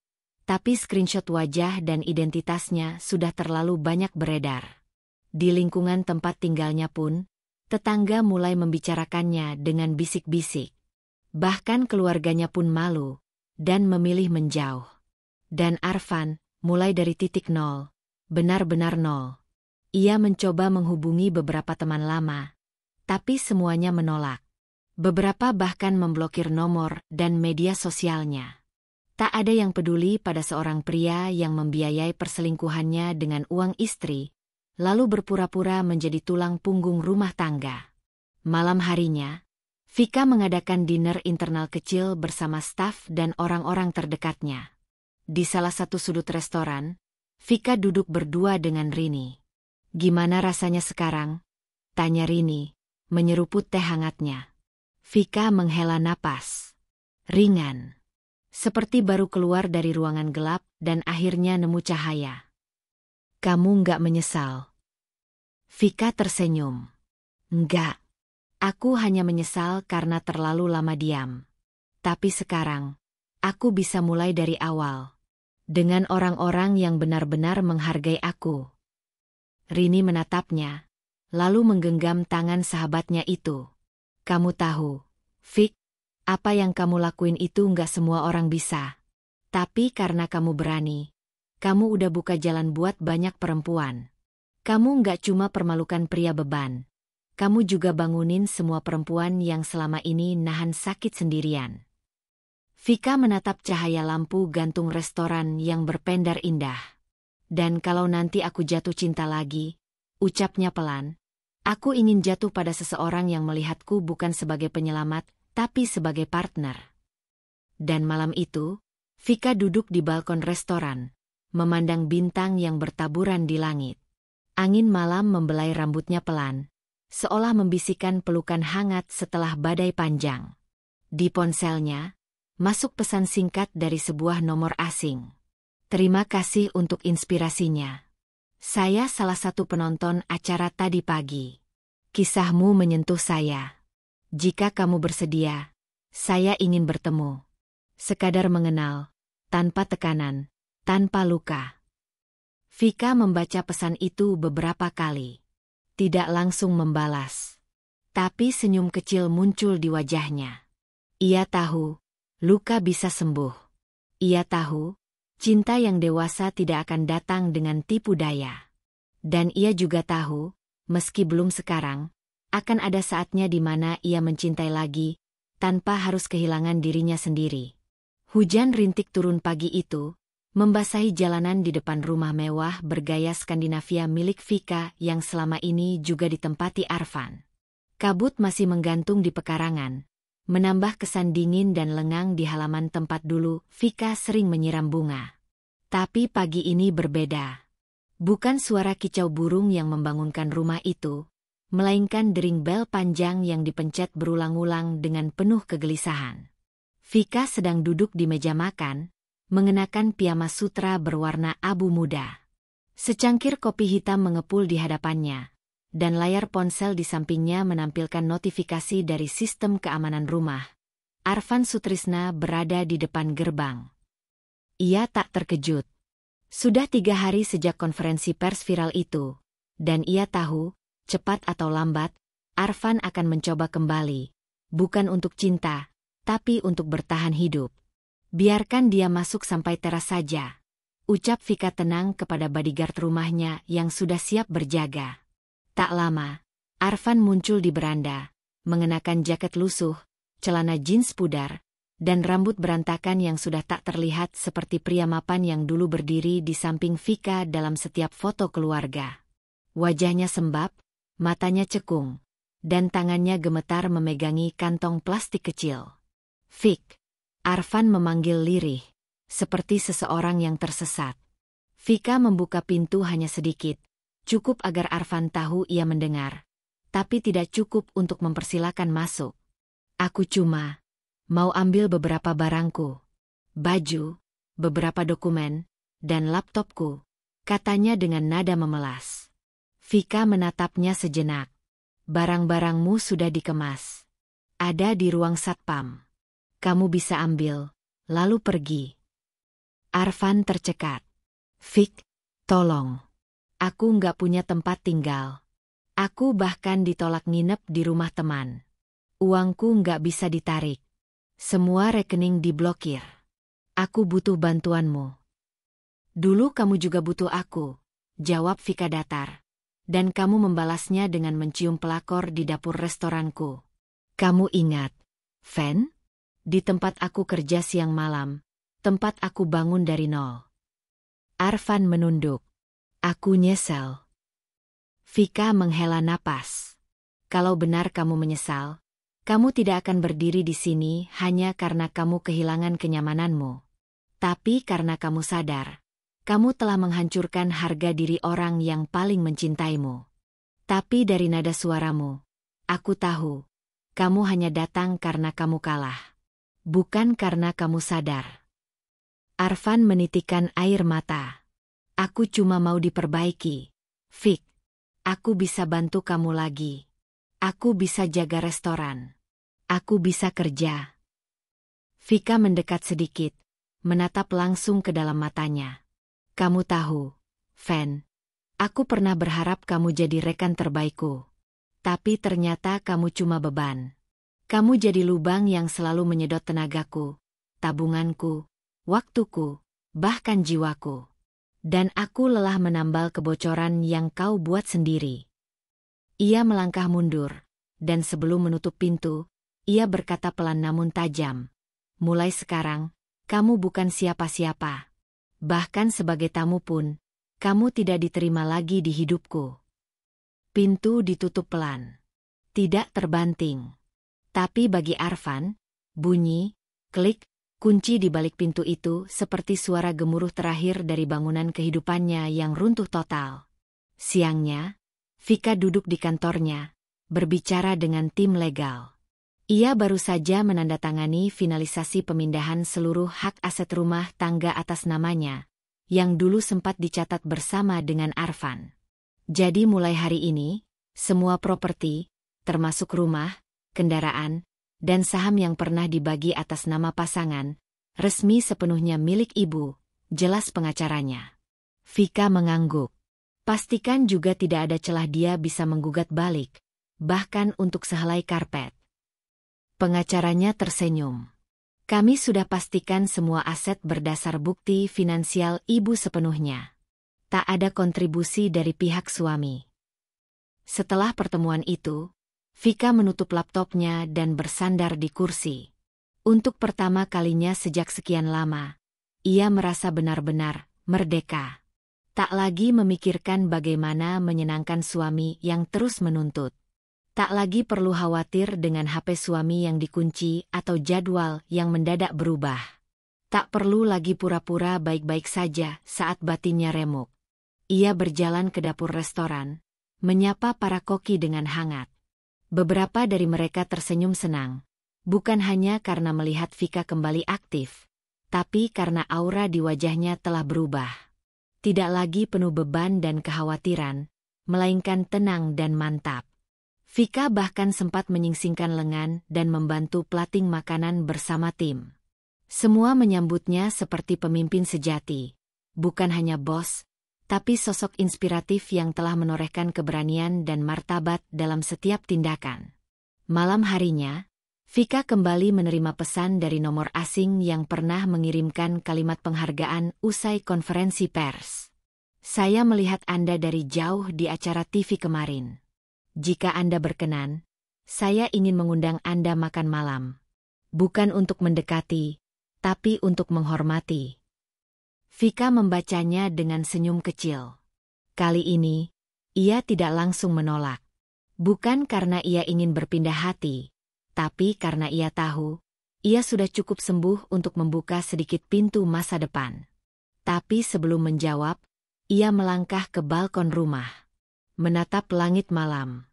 tapi screenshot wajah dan identitasnya sudah terlalu banyak beredar. Di lingkungan tempat tinggalnya pun, tetangga mulai membicarakannya dengan bisik-bisik. Bahkan keluarganya pun malu dan memilih menjauh. Dan Arfan, mulai dari titik nol, benar-benar nol. Ia mencoba menghubungi beberapa teman lama, tapi semuanya menolak. Beberapa bahkan memblokir nomor dan media sosialnya. Tak ada yang peduli pada seorang pria yang membiayai perselingkuhannya dengan uang istri, lalu berpura-pura menjadi tulang punggung rumah tangga. Malam harinya, Vika mengadakan dinner internal kecil bersama staf dan orang-orang terdekatnya. Di salah satu sudut restoran, Vika duduk berdua dengan Rini. "Gimana rasanya sekarang?" tanya Rini, menyeruput teh hangatnya. Vika menghela napas ringan, seperti baru keluar dari ruangan gelap dan akhirnya nemu cahaya. "Kamu nggak menyesal?" Vika tersenyum. "Enggak. Aku hanya menyesal karena terlalu lama diam. Tapi sekarang, aku bisa mulai dari awal. Dengan orang-orang yang benar-benar menghargai aku." Rini menatapnya, lalu menggenggam tangan sahabatnya itu. "Kamu tahu, Vik, apa yang kamu lakuin itu nggak semua orang bisa. Tapi karena kamu berani, kamu udah buka jalan buat banyak perempuan. Kamu nggak cuma permalukan pria beban, kamu juga bangunin semua perempuan yang selama ini nahan sakit sendirian." Vika menatap cahaya lampu gantung restoran yang berpendar indah. "Dan kalau nanti aku jatuh cinta lagi," ucapnya pelan, "aku ingin jatuh pada seseorang yang melihatku bukan sebagai penyelamat, tapi sebagai partner." Dan malam itu, Vika duduk di balkon restoran, memandang bintang yang bertaburan di langit. Angin malam membelai rambutnya pelan, seolah membisikkan pelukan hangat setelah badai panjang. Di ponselnya, masuk pesan singkat dari sebuah nomor asing. "Terima kasih untuk inspirasinya. Saya salah satu penonton acara tadi pagi. Kisahmu menyentuh saya. Jika kamu bersedia, saya ingin bertemu. Sekadar mengenal, tanpa tekanan, tanpa luka." Vika membaca pesan itu beberapa kali. Tidak langsung membalas. Tapi senyum kecil muncul di wajahnya. Ia tahu, luka bisa sembuh. Ia tahu, cinta yang dewasa tidak akan datang dengan tipu daya. Dan ia juga tahu, meski belum sekarang, akan ada saatnya di mana ia mencintai lagi, tanpa harus kehilangan dirinya sendiri. Hujan rintik turun pagi itu, membasahi jalanan di depan rumah mewah bergaya Skandinavia milik Vika yang selama ini juga ditempati Arfan. Kabut masih menggantung di pekarangan, menambah kesan dingin dan lengang di halaman tempat dulu Vika sering menyiram bunga. Tapi pagi ini berbeda. Bukan suara kicau burung yang membangunkan rumah itu, melainkan dering bel panjang yang dipencet berulang-ulang dengan penuh kegelisahan. Vika sedang duduk di meja makan, mengenakan piyama sutra berwarna abu muda. Secangkir kopi hitam mengepul di hadapannya, dan layar ponsel di sampingnya menampilkan notifikasi dari sistem keamanan rumah. Arfan Sutrisna berada di depan gerbang. Ia tak terkejut. Sudah 3 hari sejak konferensi pers viral itu, dan ia tahu, cepat atau lambat, Arfan akan mencoba kembali, bukan untuk cinta, tapi untuk bertahan hidup. "Biarkan dia masuk sampai teras saja," ucap Vika tenang kepada bodyguard rumahnya yang sudah siap berjaga. Tak lama, Arfan muncul di beranda, mengenakan jaket lusuh, celana jeans pudar, dan rambut berantakan yang sudah tak terlihat seperti pria mapan yang dulu berdiri di samping Vika dalam setiap foto keluarga. Wajahnya sembab, matanya cekung, dan tangannya gemetar memegangi kantong plastik kecil. "Vik," Arfan memanggil lirih, seperti seseorang yang tersesat. Vika membuka pintu hanya sedikit, cukup agar Arfan tahu ia mendengar, tapi tidak cukup untuk mempersilakan masuk. "Aku cuma mau ambil beberapa barangku, baju, beberapa dokumen, dan laptopku," katanya dengan nada memelas. Vika menatapnya sejenak. "Barang-barangmu sudah dikemas. Ada di ruang satpam. Kamu bisa ambil, lalu pergi." Arfan tercekat. "Vik, tolong. Aku nggak punya tempat tinggal. Aku bahkan ditolak nginep di rumah teman. Uangku nggak bisa ditarik. Semua rekening diblokir. Aku butuh bantuanmu." "Dulu kamu juga butuh aku," jawab Vika datar. "Dan kamu membalasnya dengan mencium pelakor di dapur restoranku. Kamu ingat, Fen? Di tempat aku kerja siang malam, tempat aku bangun dari nol." Arfan menunduk. "Aku nyesel." Vika menghela napas. "Kalau benar kamu menyesal, kamu tidak akan berdiri di sini hanya karena kamu kehilangan kenyamananmu. Tapi karena kamu sadar, kamu telah menghancurkan harga diri orang yang paling mencintaimu. Tapi dari nada suaramu, aku tahu, kamu hanya datang karena kamu kalah. Bukan karena kamu sadar." Arfan menitikkan air mata. "Aku cuma mau diperbaiki, Vik. Aku bisa bantu kamu lagi. Aku bisa jaga restoran. Aku bisa kerja." Vika mendekat sedikit, menatap langsung ke dalam matanya. "Kamu tahu, Fen, aku pernah berharap kamu jadi rekan terbaikku. Tapi ternyata kamu cuma beban. Kamu jadi lubang yang selalu menyedot tenagaku, tabunganku, waktuku, bahkan jiwaku. Dan aku lelah menambal kebocoran yang kau buat sendiri." Ia melangkah mundur, dan sebelum menutup pintu, ia berkata pelan namun tajam, "Mulai sekarang, kamu bukan siapa-siapa. Bahkan sebagai tamu pun, kamu tidak diterima lagi di hidupku." Pintu ditutup pelan. Tidak terbanting. Tapi bagi Arfan, bunyi, klik, kunci di balik pintu itu seperti suara gemuruh terakhir dari bangunan kehidupannya yang runtuh total. Siangnya, Vika duduk di kantornya, berbicara dengan tim legal. Ia baru saja menandatangani finalisasi pemindahan seluruh hak aset rumah tangga atas namanya, yang dulu sempat dicatat bersama dengan Arfan. Jadi mulai hari ini, semua properti, termasuk rumah, kendaraan, dan saham yang pernah dibagi atas nama pasangan, resmi sepenuhnya milik ibu, jelas pengacaranya. Vika mengangguk. Pastikan juga tidak ada celah dia bisa menggugat balik, bahkan untuk sehelai karpet. Pengacaranya tersenyum. "Kami sudah pastikan semua aset berdasar bukti finansial ibu sepenuhnya. Tak ada kontribusi dari pihak suami." Setelah pertemuan itu, Vika menutup laptopnya dan bersandar di kursi. Untuk pertama kalinya sejak sekian lama, ia merasa benar-benar merdeka. Tak lagi memikirkan bagaimana menyenangkan suami yang terus menuntut. Tak lagi perlu khawatir dengan HP suami yang dikunci atau jadwal yang mendadak berubah. Tak perlu lagi pura-pura baik-baik saja saat batinnya remuk. Ia berjalan ke dapur restoran, menyapa para koki dengan hangat. Beberapa dari mereka tersenyum senang, bukan hanya karena melihat Vika kembali aktif, tapi karena aura di wajahnya telah berubah. Tidak lagi penuh beban dan kekhawatiran, melainkan tenang dan mantap. Vika bahkan sempat menyingsingkan lengan dan membantu plating makanan bersama tim. Semua menyambutnya seperti pemimpin sejati, bukan hanya bos, tapi sosok inspiratif yang telah menorehkan keberanian dan martabat dalam setiap tindakan. Malam harinya, Vika kembali menerima pesan dari nomor asing yang pernah mengirimkan kalimat penghargaan usai konferensi pers. "Saya melihat Anda dari jauh di acara TV kemarin. Jika Anda berkenan, saya ingin mengundang Anda makan malam. Bukan untuk mendekati, tapi untuk menghormati. Vika membacanya dengan senyum kecil. Kali ini, ia tidak langsung menolak. Bukan karena ia ingin berpindah hati, tapi karena ia tahu, ia sudah cukup sembuh untuk membuka sedikit pintu masa depan. Tapi sebelum menjawab, ia melangkah ke balkon rumah. Menatap langit malam.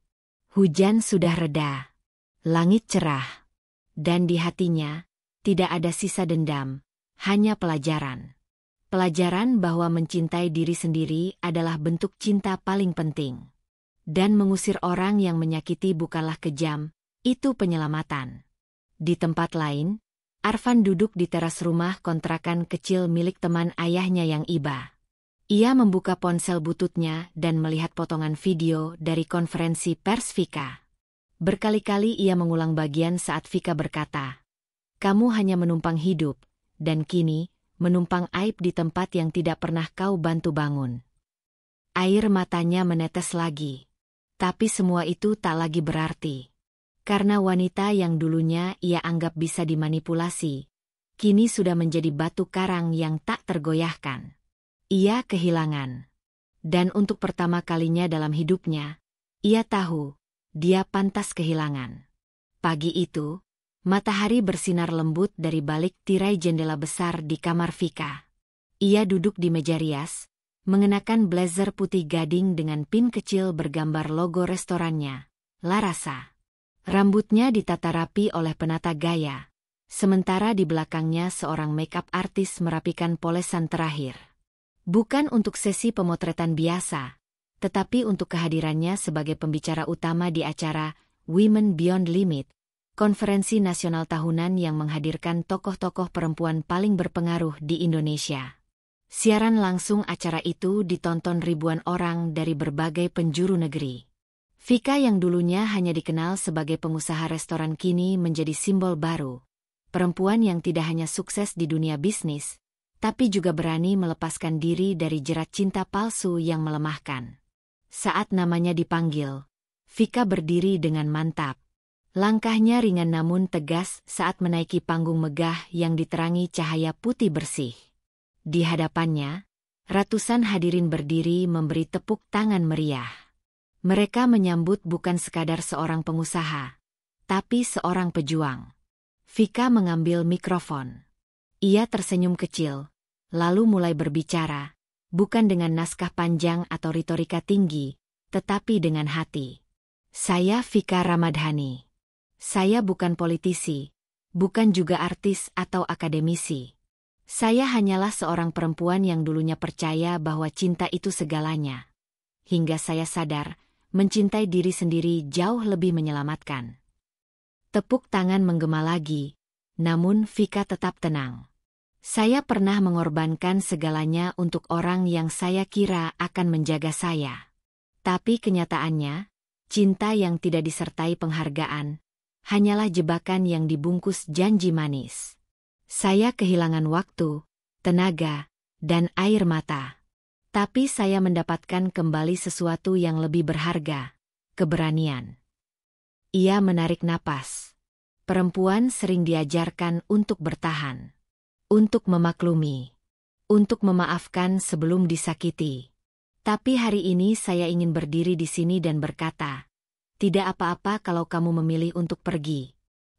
Hujan sudah reda. Langit cerah. Dan di hatinya, tidak ada sisa dendam, hanya pelajaran. Pelajaran bahwa mencintai diri sendiri adalah bentuk cinta paling penting. Dan mengusir orang yang menyakiti bukanlah kejam, itu penyelamatan. Di tempat lain, Arfan duduk di teras rumah kontrakan kecil milik teman ayahnya yang iba. Ia membuka ponsel bututnya dan melihat potongan video dari konferensi pers Vika. Berkali-kali ia mengulang bagian saat Vika berkata, "Kamu hanya menumpang hidup, dan kini, menumpang aib di tempat yang tidak pernah kau bantu bangun." Air matanya menetes lagi. Tapi semua itu tak lagi berarti. Karena wanita yang dulunya ia anggap bisa dimanipulasi, kini sudah menjadi batu karang yang tak tergoyahkan. Ia kehilangan. Dan untuk pertama kalinya dalam hidupnya, ia tahu, dia pantas kehilangan. Pagi itu, matahari bersinar lembut dari balik tirai jendela besar di kamar Vika. Ia duduk di meja rias, mengenakan blazer putih gading dengan pin kecil bergambar logo restorannya, La Rasa. Rambutnya ditata rapi oleh penata gaya, sementara di belakangnya seorang make-up artis merapikan polesan terakhir. Bukan untuk sesi pemotretan biasa, tetapi untuk kehadirannya sebagai pembicara utama di acara Women Beyond Limit, konferensi nasional tahunan yang menghadirkan tokoh-tokoh perempuan paling berpengaruh di Indonesia. Siaran langsung acara itu ditonton ribuan orang dari berbagai penjuru negeri. Vika yang dulunya hanya dikenal sebagai pengusaha restoran kini menjadi simbol baru. Perempuan yang tidak hanya sukses di dunia bisnis, tapi juga berani melepaskan diri dari jerat cinta palsu yang melemahkan. Saat namanya dipanggil, Vika berdiri dengan mantap. Langkahnya ringan namun tegas saat menaiki panggung megah yang diterangi cahaya putih bersih. Di hadapannya, ratusan hadirin berdiri memberi tepuk tangan meriah. Mereka menyambut bukan sekadar seorang pengusaha, tapi seorang pejuang. Vika mengambil mikrofon. Ia tersenyum kecil, lalu mulai berbicara. Bukan dengan naskah panjang atau retorika tinggi, tetapi dengan hati. Saya Vika Ramadhani. Saya bukan politisi, bukan juga artis atau akademisi. Saya hanyalah seorang perempuan yang dulunya percaya bahwa cinta itu segalanya. Hingga saya sadar, mencintai diri sendiri jauh lebih menyelamatkan. Tepuk tangan menggema lagi, namun Vika tetap tenang. Saya pernah mengorbankan segalanya untuk orang yang saya kira akan menjaga saya. Tapi kenyataannya, cinta yang tidak disertai penghargaan, hanyalah jebakan yang dibungkus janji manis. Saya kehilangan waktu, tenaga, dan air mata. Tapi saya mendapatkan kembali sesuatu yang lebih berharga, keberanian. Ia menarik napas. Perempuan sering diajarkan untuk bertahan. Untuk memaklumi. Untuk memaafkan sebelum disakiti. Tapi hari ini saya ingin berdiri di sini dan berkata, tidak apa-apa kalau kamu memilih untuk pergi.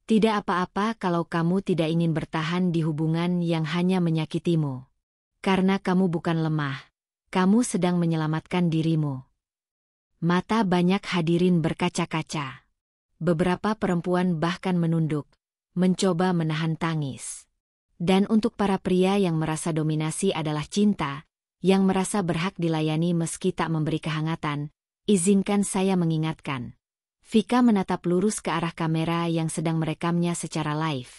Tidak apa-apa kalau kamu tidak ingin bertahan di hubungan yang hanya menyakitimu. Karena kamu bukan lemah, kamu sedang menyelamatkan dirimu. Mata banyak hadirin berkaca-kaca. Beberapa perempuan bahkan menunduk, mencoba menahan tangis. Dan untuk para pria yang merasa dominasi adalah cinta, yang merasa berhak dilayani meski tak memberi kehangatan, izinkan saya mengingatkan. Vika menatap lurus ke arah kamera yang sedang merekamnya secara live.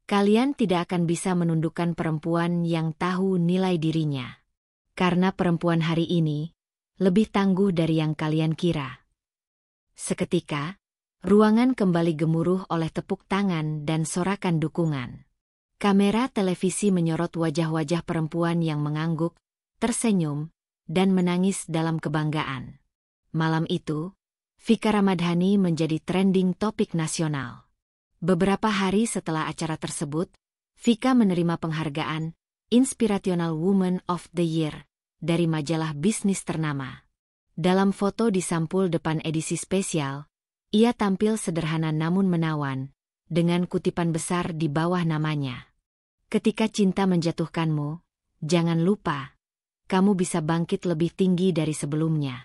Kalian tidak akan bisa menundukkan perempuan yang tahu nilai dirinya. Karena perempuan hari ini lebih tangguh dari yang kalian kira. Seketika, ruangan kembali gemuruh oleh tepuk tangan dan sorakan dukungan. Kamera televisi menyorot wajah-wajah perempuan yang mengangguk, tersenyum, dan menangis dalam kebanggaan. Malam itu, Vika Ramadhani menjadi trending topik nasional. Beberapa hari setelah acara tersebut, Vika menerima penghargaan Inspirational Woman of the Year dari majalah bisnis ternama. Dalam foto di sampul depan edisi spesial, ia tampil sederhana namun menawan, dengan kutipan besar di bawah namanya. Ketika cinta menjatuhkanmu, jangan lupa, kamu bisa bangkit lebih tinggi dari sebelumnya.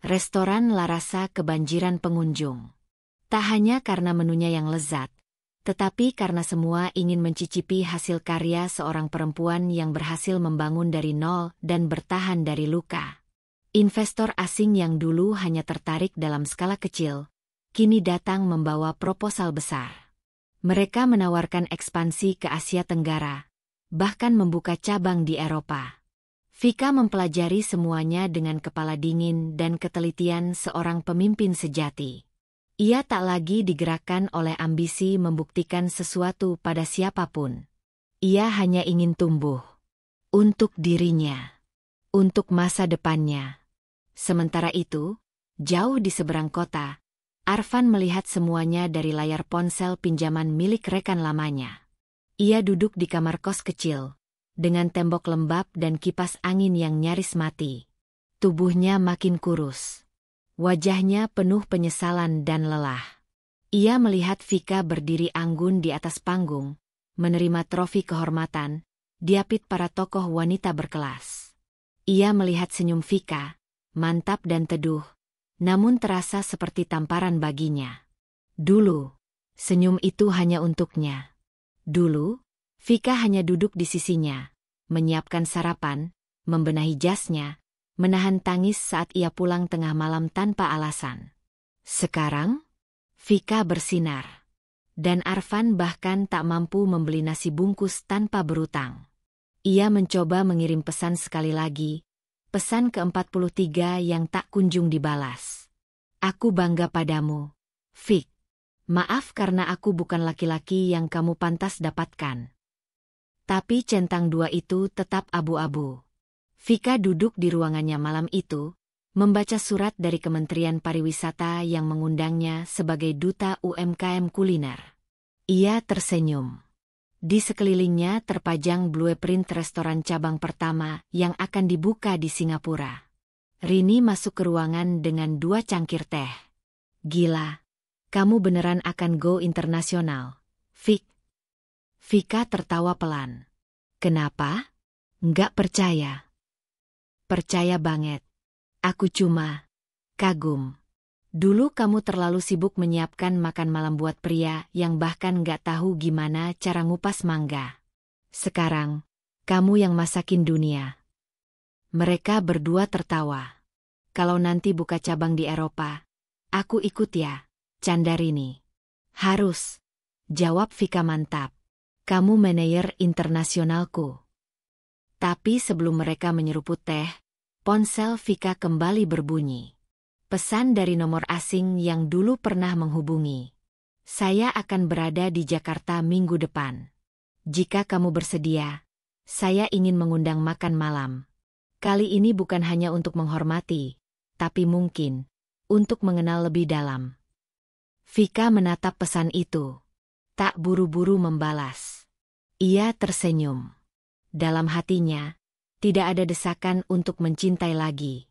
Restoran La Rasa kebanjiran pengunjung. Tak hanya karena menunya yang lezat, tetapi karena semua ingin mencicipi hasil karya seorang perempuan yang berhasil membangun dari nol dan bertahan dari luka. Investor asing yang dulu hanya tertarik dalam skala kecil, kini datang membawa proposal besar. Mereka menawarkan ekspansi ke Asia Tenggara, bahkan membuka cabang di Eropa. Vika mempelajari semuanya dengan kepala dingin dan ketelitian seorang pemimpin sejati. Ia tak lagi digerakkan oleh ambisi membuktikan sesuatu pada siapapun. Ia hanya ingin tumbuh. Untuk dirinya. Untuk masa depannya. Sementara itu, jauh di seberang kota, Arfan melihat semuanya dari layar ponsel pinjaman milik rekan lamanya. Ia duduk di kamar kos kecil, dengan tembok lembab dan kipas angin yang nyaris mati. Tubuhnya makin kurus. Wajahnya penuh penyesalan dan lelah. Ia melihat Vika berdiri anggun di atas panggung, menerima trofi kehormatan, diapit para tokoh wanita berkelas. Ia melihat senyum Vika, mantap dan teduh, namun terasa seperti tamparan baginya. Dulu, senyum itu hanya untuknya. Dulu, Vika hanya duduk di sisinya, menyiapkan sarapan, membenahi jasnya, menahan tangis saat ia pulang tengah malam tanpa alasan. Sekarang, Vika bersinar. Dan Arfan bahkan tak mampu membeli nasi bungkus tanpa berutang. Ia mencoba mengirim pesan sekali lagi, pesan ke-43 yang tak kunjung dibalas. Aku bangga padamu, Vik. Maaf karena aku bukan laki-laki yang kamu pantas dapatkan. Tapi centang dua itu tetap abu-abu. Vika duduk di ruangannya malam itu, membaca surat dari Kementerian Pariwisata yang mengundangnya sebagai duta UMKM kuliner. Ia tersenyum. Di sekelilingnya terpajang blueprint restoran cabang pertama yang akan dibuka di Singapura. Rini masuk ke ruangan dengan 2 cangkir teh. Gila, kamu beneran akan go internasional, Vik. Vika tertawa pelan. Kenapa? Nggak percaya. Percaya banget. Aku cuma kagum. Dulu kamu terlalu sibuk menyiapkan makan malam buat pria yang bahkan nggak tahu gimana cara ngupas mangga. Sekarang, kamu yang masakin dunia. Mereka berdua tertawa. Kalau nanti buka cabang di Eropa, aku ikut ya, canda Rini. Harus, jawab Vika mantap. Kamu manajer internasionalku. Tapi sebelum mereka menyeruput teh, ponsel Vika kembali berbunyi. Pesan dari nomor asing yang dulu pernah menghubungi. Saya akan berada di Jakarta minggu depan. Jika kamu bersedia, saya ingin mengundang makan malam. Kali ini bukan hanya untuk menghormati, tapi mungkin untuk mengenal lebih dalam. Vika menatap pesan itu. Tak buru-buru membalas. Ia tersenyum. Dalam hatinya, tidak ada desakan untuk mencintai lagi.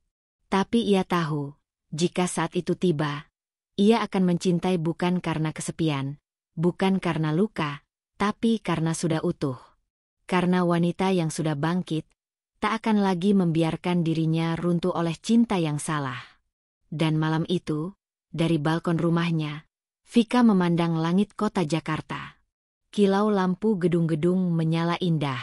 Tapi ia tahu, jika saat itu tiba, ia akan mencintai bukan karena kesepian, bukan karena luka, tapi karena sudah utuh. Karena wanita yang sudah bangkit, tak akan lagi membiarkan dirinya runtuh oleh cinta yang salah. Dan malam itu, dari balkon rumahnya, Vika memandang langit kota Jakarta. Kilau lampu gedung-gedung menyala indah.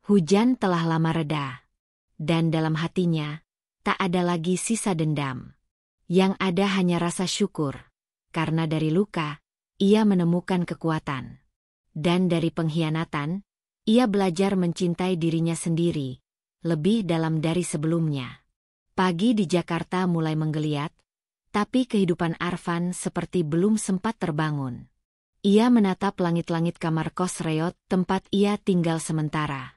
Hujan telah lama reda. Dan dalam hatinya, tak ada lagi sisa dendam. Yang ada hanya rasa syukur. Karena dari luka, ia menemukan kekuatan. Dan dari pengkhianatan, ia belajar mencintai dirinya sendiri, lebih dalam dari sebelumnya. Pagi di Jakarta mulai menggeliat, tapi kehidupan Arfan seperti belum sempat terbangun. Ia menatap langit-langit kamar kos reot tempat ia tinggal sementara.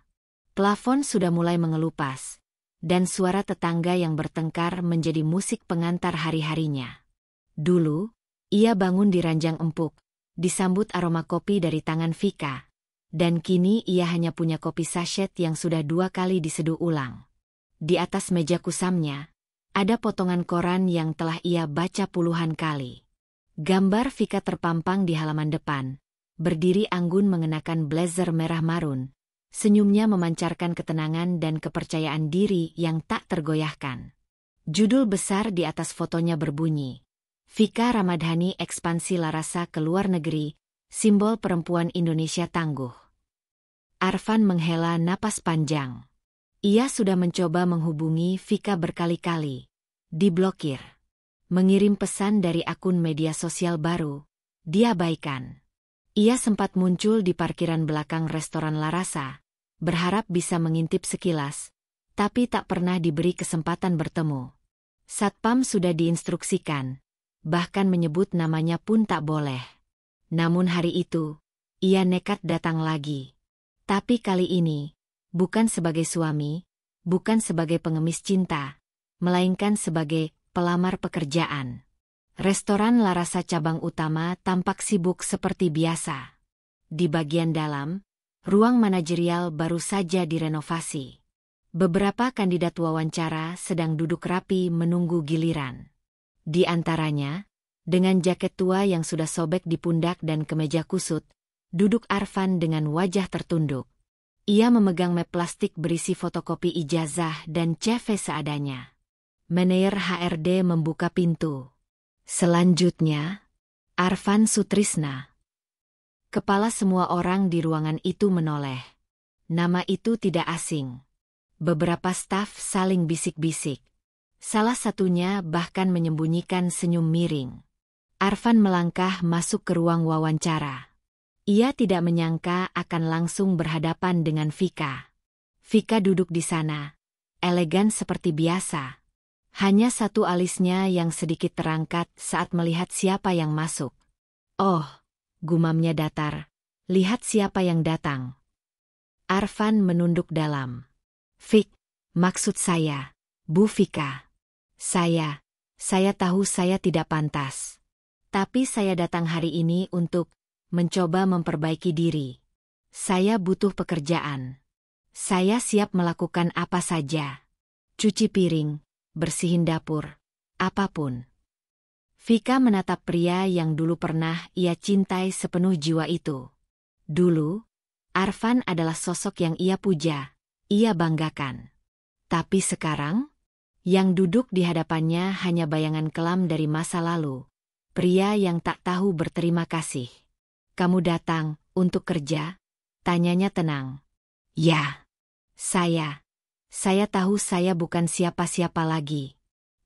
Plafon sudah mulai mengelupas, dan suara tetangga yang bertengkar menjadi musik pengantar hari-harinya. Dulu, ia bangun di ranjang empuk, disambut aroma kopi dari tangan Vika. Dan kini ia hanya punya kopi sachet yang sudah 2 kali diseduh ulang. Di atas meja kusamnya, ada potongan koran yang telah ia baca puluhan kali. Gambar Vika terpampang di halaman depan, berdiri anggun mengenakan blazer merah marun. Senyumnya memancarkan ketenangan dan kepercayaan diri yang tak tergoyahkan. Judul besar di atas fotonya berbunyi, Vika Ramadhani ekspansi Larasa ke luar negeri, simbol perempuan Indonesia tangguh. Arfan menghela napas panjang. Ia sudah mencoba menghubungi Vika berkali-kali. Diblokir. Mengirim pesan dari akun media sosial baru, diabaikan. Ia sempat muncul di parkiran belakang restoran Larasa, berharap bisa mengintip sekilas, tapi tak pernah diberi kesempatan bertemu. Satpam sudah diinstruksikan, bahkan menyebut namanya pun tak boleh. Namun hari itu, ia nekat datang lagi. Tapi kali ini, bukan sebagai suami, bukan sebagai pengemis cinta, melainkan sebagai pelamar pekerjaan. Restoran Larasa cabang utama tampak sibuk seperti biasa. Di bagian dalam, ruang manajerial baru saja direnovasi. Beberapa kandidat wawancara sedang duduk rapi menunggu giliran. Di antaranya, dengan jaket tua yang sudah sobek di pundak dan kemeja kusut, duduk Arfan dengan wajah tertunduk. Ia memegang map plastik berisi fotokopi ijazah dan CV seadanya. Manajer HRD membuka pintu. Selanjutnya, Arfan Sutrisna. Kepala semua orang di ruangan itu menoleh. Nama itu tidak asing. Beberapa staf saling bisik-bisik. Salah satunya bahkan menyembunyikan senyum miring. Arfan melangkah masuk ke ruang wawancara. Ia tidak menyangka akan langsung berhadapan dengan Vika. Vika duduk di sana, elegan seperti biasa. Hanya satu alisnya yang sedikit terangkat saat melihat siapa yang masuk. Oh, gumamnya datar. Lihat siapa yang datang. Arfan menunduk dalam. Vik, maksud saya, Bu Vika. Saya tahu saya tidak pantas. Tapi saya datang hari ini untuk mencoba memperbaiki diri. Saya butuh pekerjaan. Saya siap melakukan apa saja. Cuci piring, bersihin dapur, apapun. Vika menatap pria yang dulu pernah ia cintai sepenuh jiwa itu. Dulu, Arfan adalah sosok yang ia puja, ia banggakan. Tapi sekarang, yang duduk di hadapannya hanya bayangan kelam dari masa lalu. Pria yang tak tahu berterima kasih. Kamu datang untuk kerja? Tanyanya tenang. Ya, saya tahu saya bukan siapa-siapa lagi.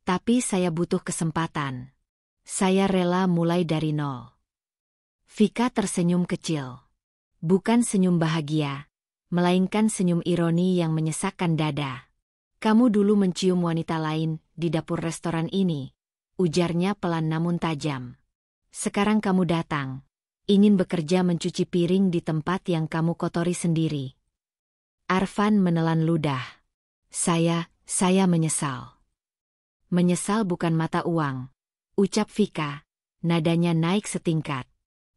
Tapi saya butuh kesempatan. Saya rela mulai dari nol. Vika tersenyum kecil. Bukan senyum bahagia, melainkan senyum ironi yang menyesakkan dada. Kamu dulu mencium wanita lain di dapur restoran ini, ujarnya pelan namun tajam. Sekarang kamu datang, ingin bekerja mencuci piring di tempat yang kamu kotori sendiri. Arfan menelan ludah. Saya menyesal. Menyesal bukan mata uang, ucap Vika, nadanya naik setingkat.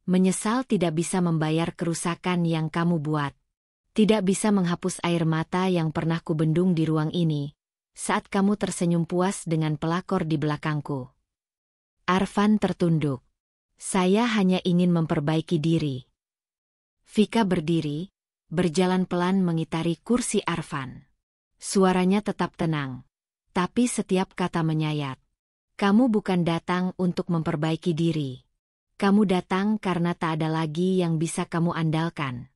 Menyesal tidak bisa membayar kerusakan yang kamu buat. Tidak bisa menghapus air mata yang pernah kubendung di ruang ini, saat kamu tersenyum puas dengan pelakor di belakangku. Arfan tertunduk. Saya hanya ingin memperbaiki diri. Vika berdiri, berjalan pelan mengitari kursi Arfan. Suaranya tetap tenang, tapi setiap kata menyayat. Kamu bukan datang untuk memperbaiki diri. Kamu datang karena tak ada lagi yang bisa kamu andalkan.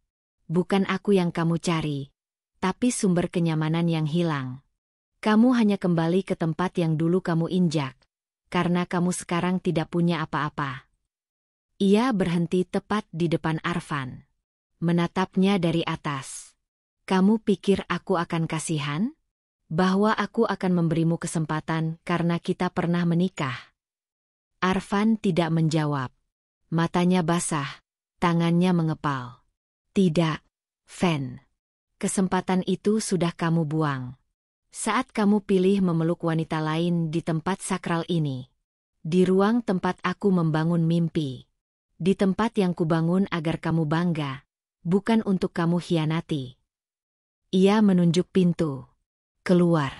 Bukan aku yang kamu cari, tapi sumber kenyamanan yang hilang. Kamu hanya kembali ke tempat yang dulu kamu injak, karena kamu sekarang tidak punya apa-apa. Ia berhenti tepat di depan Arfan. Menatapnya dari atas. Kamu pikir aku akan kasihan? Bahwa aku akan memberimu kesempatan karena kita pernah menikah? Arfan tidak menjawab. Matanya basah, tangannya mengepal. Tidak, Fen. Kesempatan itu sudah kamu buang. Saat kamu pilih memeluk wanita lain di tempat sakral ini. Di ruang tempat aku membangun mimpi. Di tempat yang kubangun agar kamu bangga, bukan untuk kamu hianati. Ia menunjuk pintu. Keluar.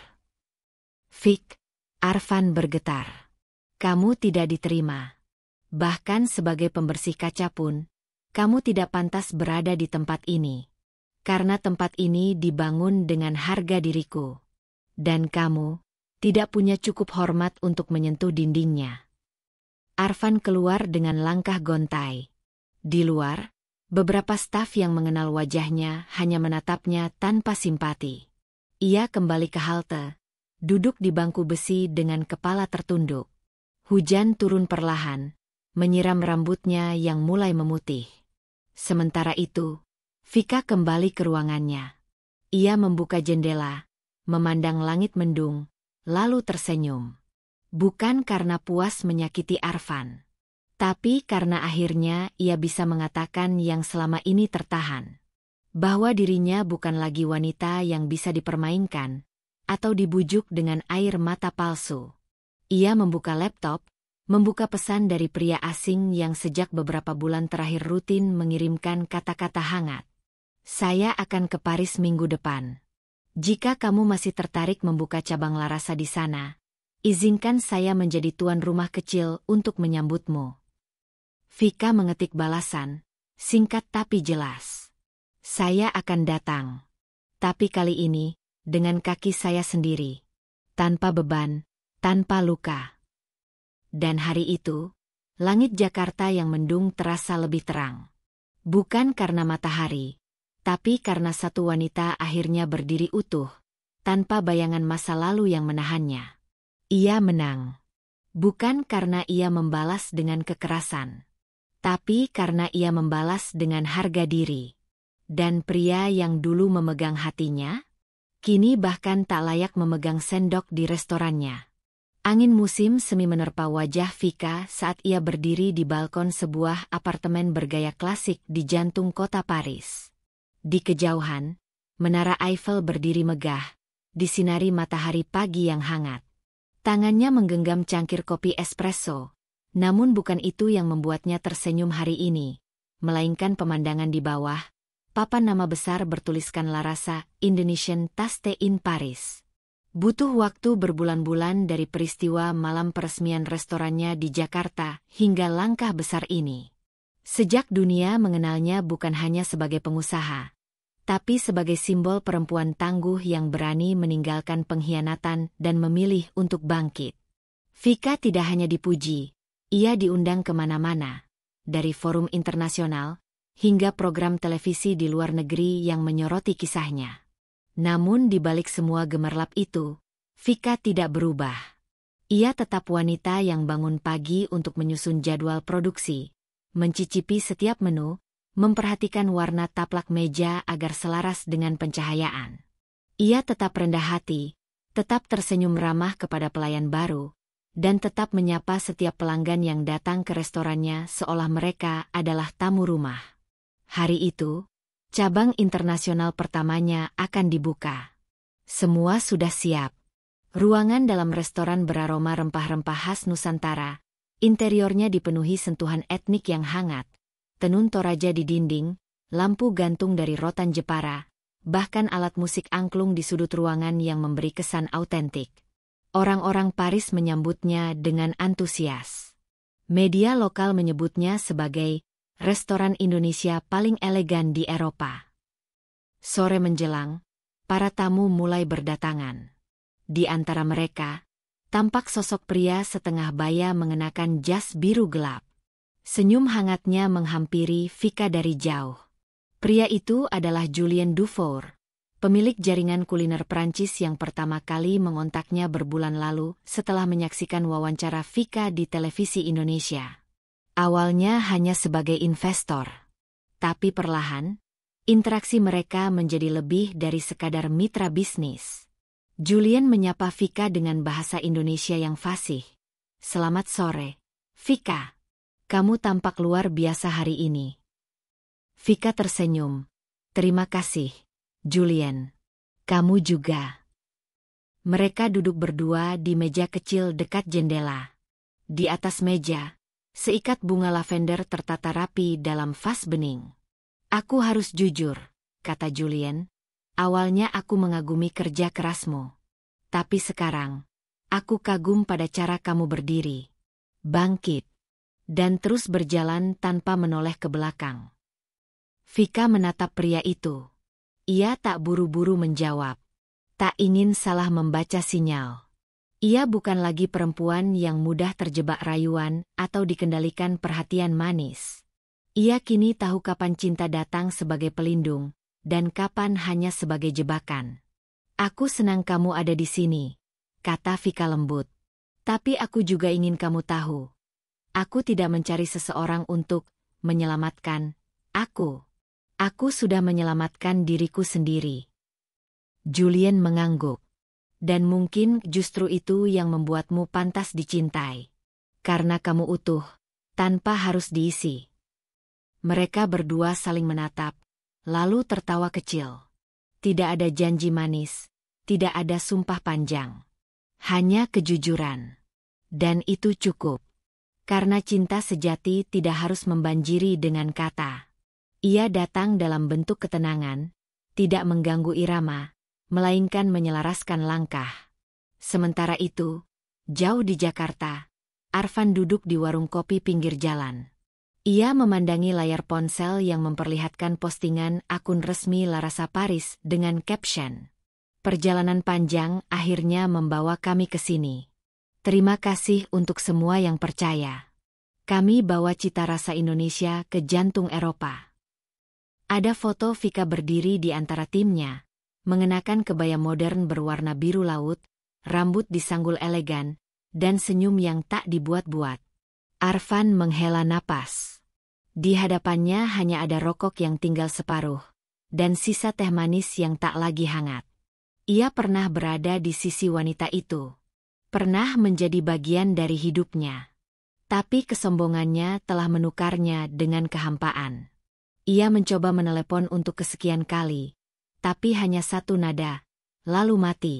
Fik, Arfan bergetar. Kamu tidak diterima. Bahkan sebagai pembersih kaca pun, kamu tidak pantas berada di tempat ini. Karena tempat ini dibangun dengan harga diriku. Dan kamu tidak punya cukup hormat untuk menyentuh dindingnya. Arfan keluar dengan langkah gontai. Di luar, beberapa staf yang mengenal wajahnya hanya menatapnya tanpa simpati. Ia kembali ke halte, duduk di bangku besi dengan kepala tertunduk. Hujan turun perlahan, menyiram rambutnya yang mulai memutih. Sementara itu, Vika kembali ke ruangannya. Ia membuka jendela, memandang langit mendung, lalu tersenyum. Bukan karena puas menyakiti Arfan, tapi karena akhirnya ia bisa mengatakan yang selama ini tertahan. Bahwa dirinya bukan lagi wanita yang bisa dipermainkan, atau dibujuk dengan air mata palsu. Ia membuka laptop, membuka pesan dari pria asing yang sejak beberapa bulan terakhir rutin mengirimkan kata-kata hangat. Saya akan ke Paris minggu depan. Jika kamu masih tertarik membuka cabang Larasa di sana, izinkan saya menjadi tuan rumah kecil untuk menyambutmu. Vika mengetik balasan, singkat tapi jelas. Saya akan datang. Tapi kali ini, dengan kaki saya sendiri. Tanpa beban, tanpa luka. Dan hari itu, langit Jakarta yang mendung terasa lebih terang. Bukan karena matahari, tapi karena satu wanita akhirnya berdiri utuh, tanpa bayangan masa lalu yang menahannya. Ia menang. Bukan karena ia membalas dengan kekerasan, tapi karena ia membalas dengan harga diri. Dan pria yang dulu memegang hatinya, kini bahkan tak layak memegang sendok di restorannya. Angin musim semi menerpa wajah Vika saat ia berdiri di balkon sebuah apartemen bergaya klasik di jantung kota Paris. Di kejauhan, Menara Eiffel berdiri megah, disinari matahari pagi yang hangat. Tangannya menggenggam cangkir kopi espresso, namun bukan itu yang membuatnya tersenyum hari ini, melainkan pemandangan di bawah, papan nama besar bertuliskan Larasa, Indonesian Taste in Paris. Butuh waktu berbulan-bulan dari peristiwa malam peresmian restorannya di Jakarta hingga langkah besar ini. Sejak dunia mengenalnya bukan hanya sebagai pengusaha, tapi sebagai simbol perempuan tangguh yang berani meninggalkan pengkhianatan dan memilih untuk bangkit. Vika tidak hanya dipuji, ia diundang kemana-mana, dari forum internasional hingga program televisi di luar negeri yang menyoroti kisahnya. Namun di balik semua gemerlap itu, Vika tidak berubah. Ia tetap wanita yang bangun pagi untuk menyusun jadwal produksi, mencicipi setiap menu, memperhatikan warna taplak meja agar selaras dengan pencahayaan. Ia tetap rendah hati, tetap tersenyum ramah kepada pelayan baru, dan tetap menyapa setiap pelanggan yang datang ke restorannya seolah mereka adalah tamu rumah. Hari itu, cabang internasional pertamanya akan dibuka. Semua sudah siap. Ruangan dalam restoran beraroma rempah-rempah khas Nusantara, interiornya dipenuhi sentuhan etnik yang hangat. Tenun Toraja di dinding, lampu gantung dari rotan Jepara, bahkan alat musik angklung di sudut ruangan yang memberi kesan autentik. Orang-orang Paris menyambutnya dengan antusias. Media lokal menyebutnya sebagai restoran Indonesia paling elegan di Eropa. Sore menjelang, para tamu mulai berdatangan. Di antara mereka, tampak sosok pria setengah baya mengenakan jas biru gelap. Senyum hangatnya menghampiri Vika dari jauh. Pria itu adalah Julien Dufour, pemilik jaringan kuliner Prancis yang pertama kali mengontaknya berbulan lalu setelah menyaksikan wawancara Vika di televisi Indonesia. Awalnya hanya sebagai investor, tapi perlahan, interaksi mereka menjadi lebih dari sekadar mitra bisnis. Julien menyapa Vika dengan bahasa Indonesia yang fasih. Selamat sore, Vika. Kamu tampak luar biasa hari ini. Vika tersenyum. Terima kasih, Julien. Kamu juga. Mereka duduk berdua di meja kecil dekat jendela. Di atas meja, Seikat bunga lavender tertata rapi dalam vas bening. Aku harus jujur, kata Julien. Awalnya aku mengagumi kerja kerasmu. Tapi sekarang, aku kagum pada cara kamu berdiri, bangkit, dan terus berjalan tanpa menoleh ke belakang. Vika menatap pria itu. Ia tak buru-buru menjawab. Tak ingin salah membaca sinyal. Ia bukan lagi perempuan yang mudah terjebak rayuan atau dikendalikan perhatian manis. Ia kini tahu kapan cinta datang sebagai pelindung, dan kapan hanya sebagai jebakan. Aku senang kamu ada di sini, kata Vika lembut. Tapi aku juga ingin kamu tahu. Aku tidak mencari seseorang untuk menyelamatkan aku. Aku sudah menyelamatkan diriku sendiri. Julien mengangguk. Dan mungkin justru itu yang membuatmu pantas dicintai. Karena kamu utuh, tanpa harus diisi. Mereka berdua saling menatap, lalu tertawa kecil. Tidak ada janji manis, tidak ada sumpah panjang. Hanya kejujuran. Dan itu cukup. Karena cinta sejati tidak harus membanjiri dengan kata. Ia datang dalam bentuk ketenangan, tidak mengganggu irama, melainkan menyelaraskan langkah. Sementara itu, jauh di Jakarta, Arfan duduk di warung kopi pinggir jalan. Ia memandangi layar ponsel yang memperlihatkan postingan akun resmi Larasa Paris dengan caption, "Perjalanan panjang akhirnya membawa kami ke sini. Terima kasih untuk semua yang percaya. Kami bawa cita rasa Indonesia ke jantung Eropa." Ada foto Vika berdiri di antara timnya, mengenakan kebaya modern berwarna biru laut, rambut disanggul elegan, dan senyum yang tak dibuat-buat. Arfan menghela napas. Di hadapannya hanya ada rokok yang tinggal separuh, dan sisa teh manis yang tak lagi hangat. Ia pernah berada di sisi wanita itu. Pernah menjadi bagian dari hidupnya. Tapi kesombongannya telah menukarnya dengan kehampaan. Ia mencoba menelepon untuk kesekian kali. Tapi hanya satu nada, lalu mati.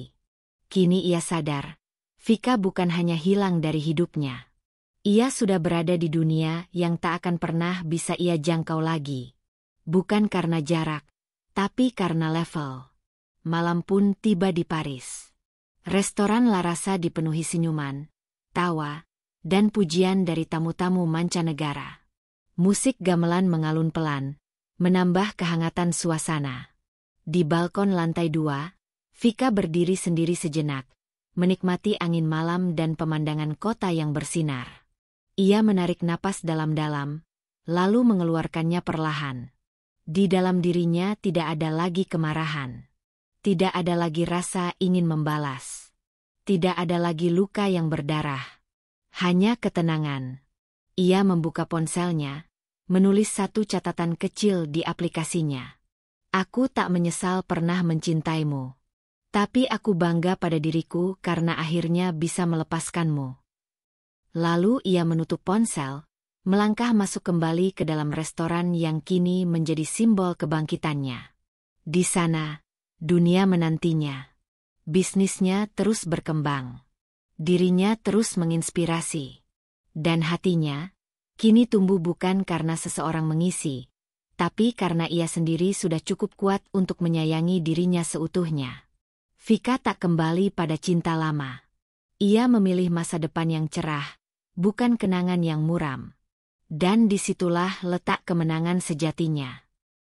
Kini ia sadar, Vika bukan hanya hilang dari hidupnya. Ia sudah berada di dunia yang tak akan pernah bisa ia jangkau lagi. Bukan karena jarak, tapi karena level. Malam pun tiba di Paris. Restoran Larasa dipenuhi senyuman, tawa, dan pujian dari tamu-tamu mancanegara. Musik gamelan mengalun pelan, menambah kehangatan suasana. Di balkon lantai 2, Vika berdiri sendiri sejenak, menikmati angin malam dan pemandangan kota yang bersinar. Ia menarik napas dalam-dalam, lalu mengeluarkannya perlahan. Di dalam dirinya tidak ada lagi kemarahan. Tidak ada lagi rasa ingin membalas. Tidak ada lagi luka yang berdarah. Hanya ketenangan. Ia membuka ponselnya, menulis satu catatan kecil di aplikasinya. Aku tak menyesal pernah mencintaimu. Tapi aku bangga pada diriku karena akhirnya bisa melepaskanmu. Lalu ia menutup ponsel, melangkah masuk kembali ke dalam restoran yang kini menjadi simbol kebangkitannya. Di sana, dunia menantinya. Bisnisnya terus berkembang. Dirinya terus menginspirasi. Dan hatinya, kini tumbuh bukan karena seseorang mengisi, tapi karena ia sendiri sudah cukup kuat untuk menyayangi dirinya seutuhnya. Vika tak kembali pada cinta lama. Ia memilih masa depan yang cerah, bukan kenangan yang muram. Dan disitulah letak kemenangan sejatinya.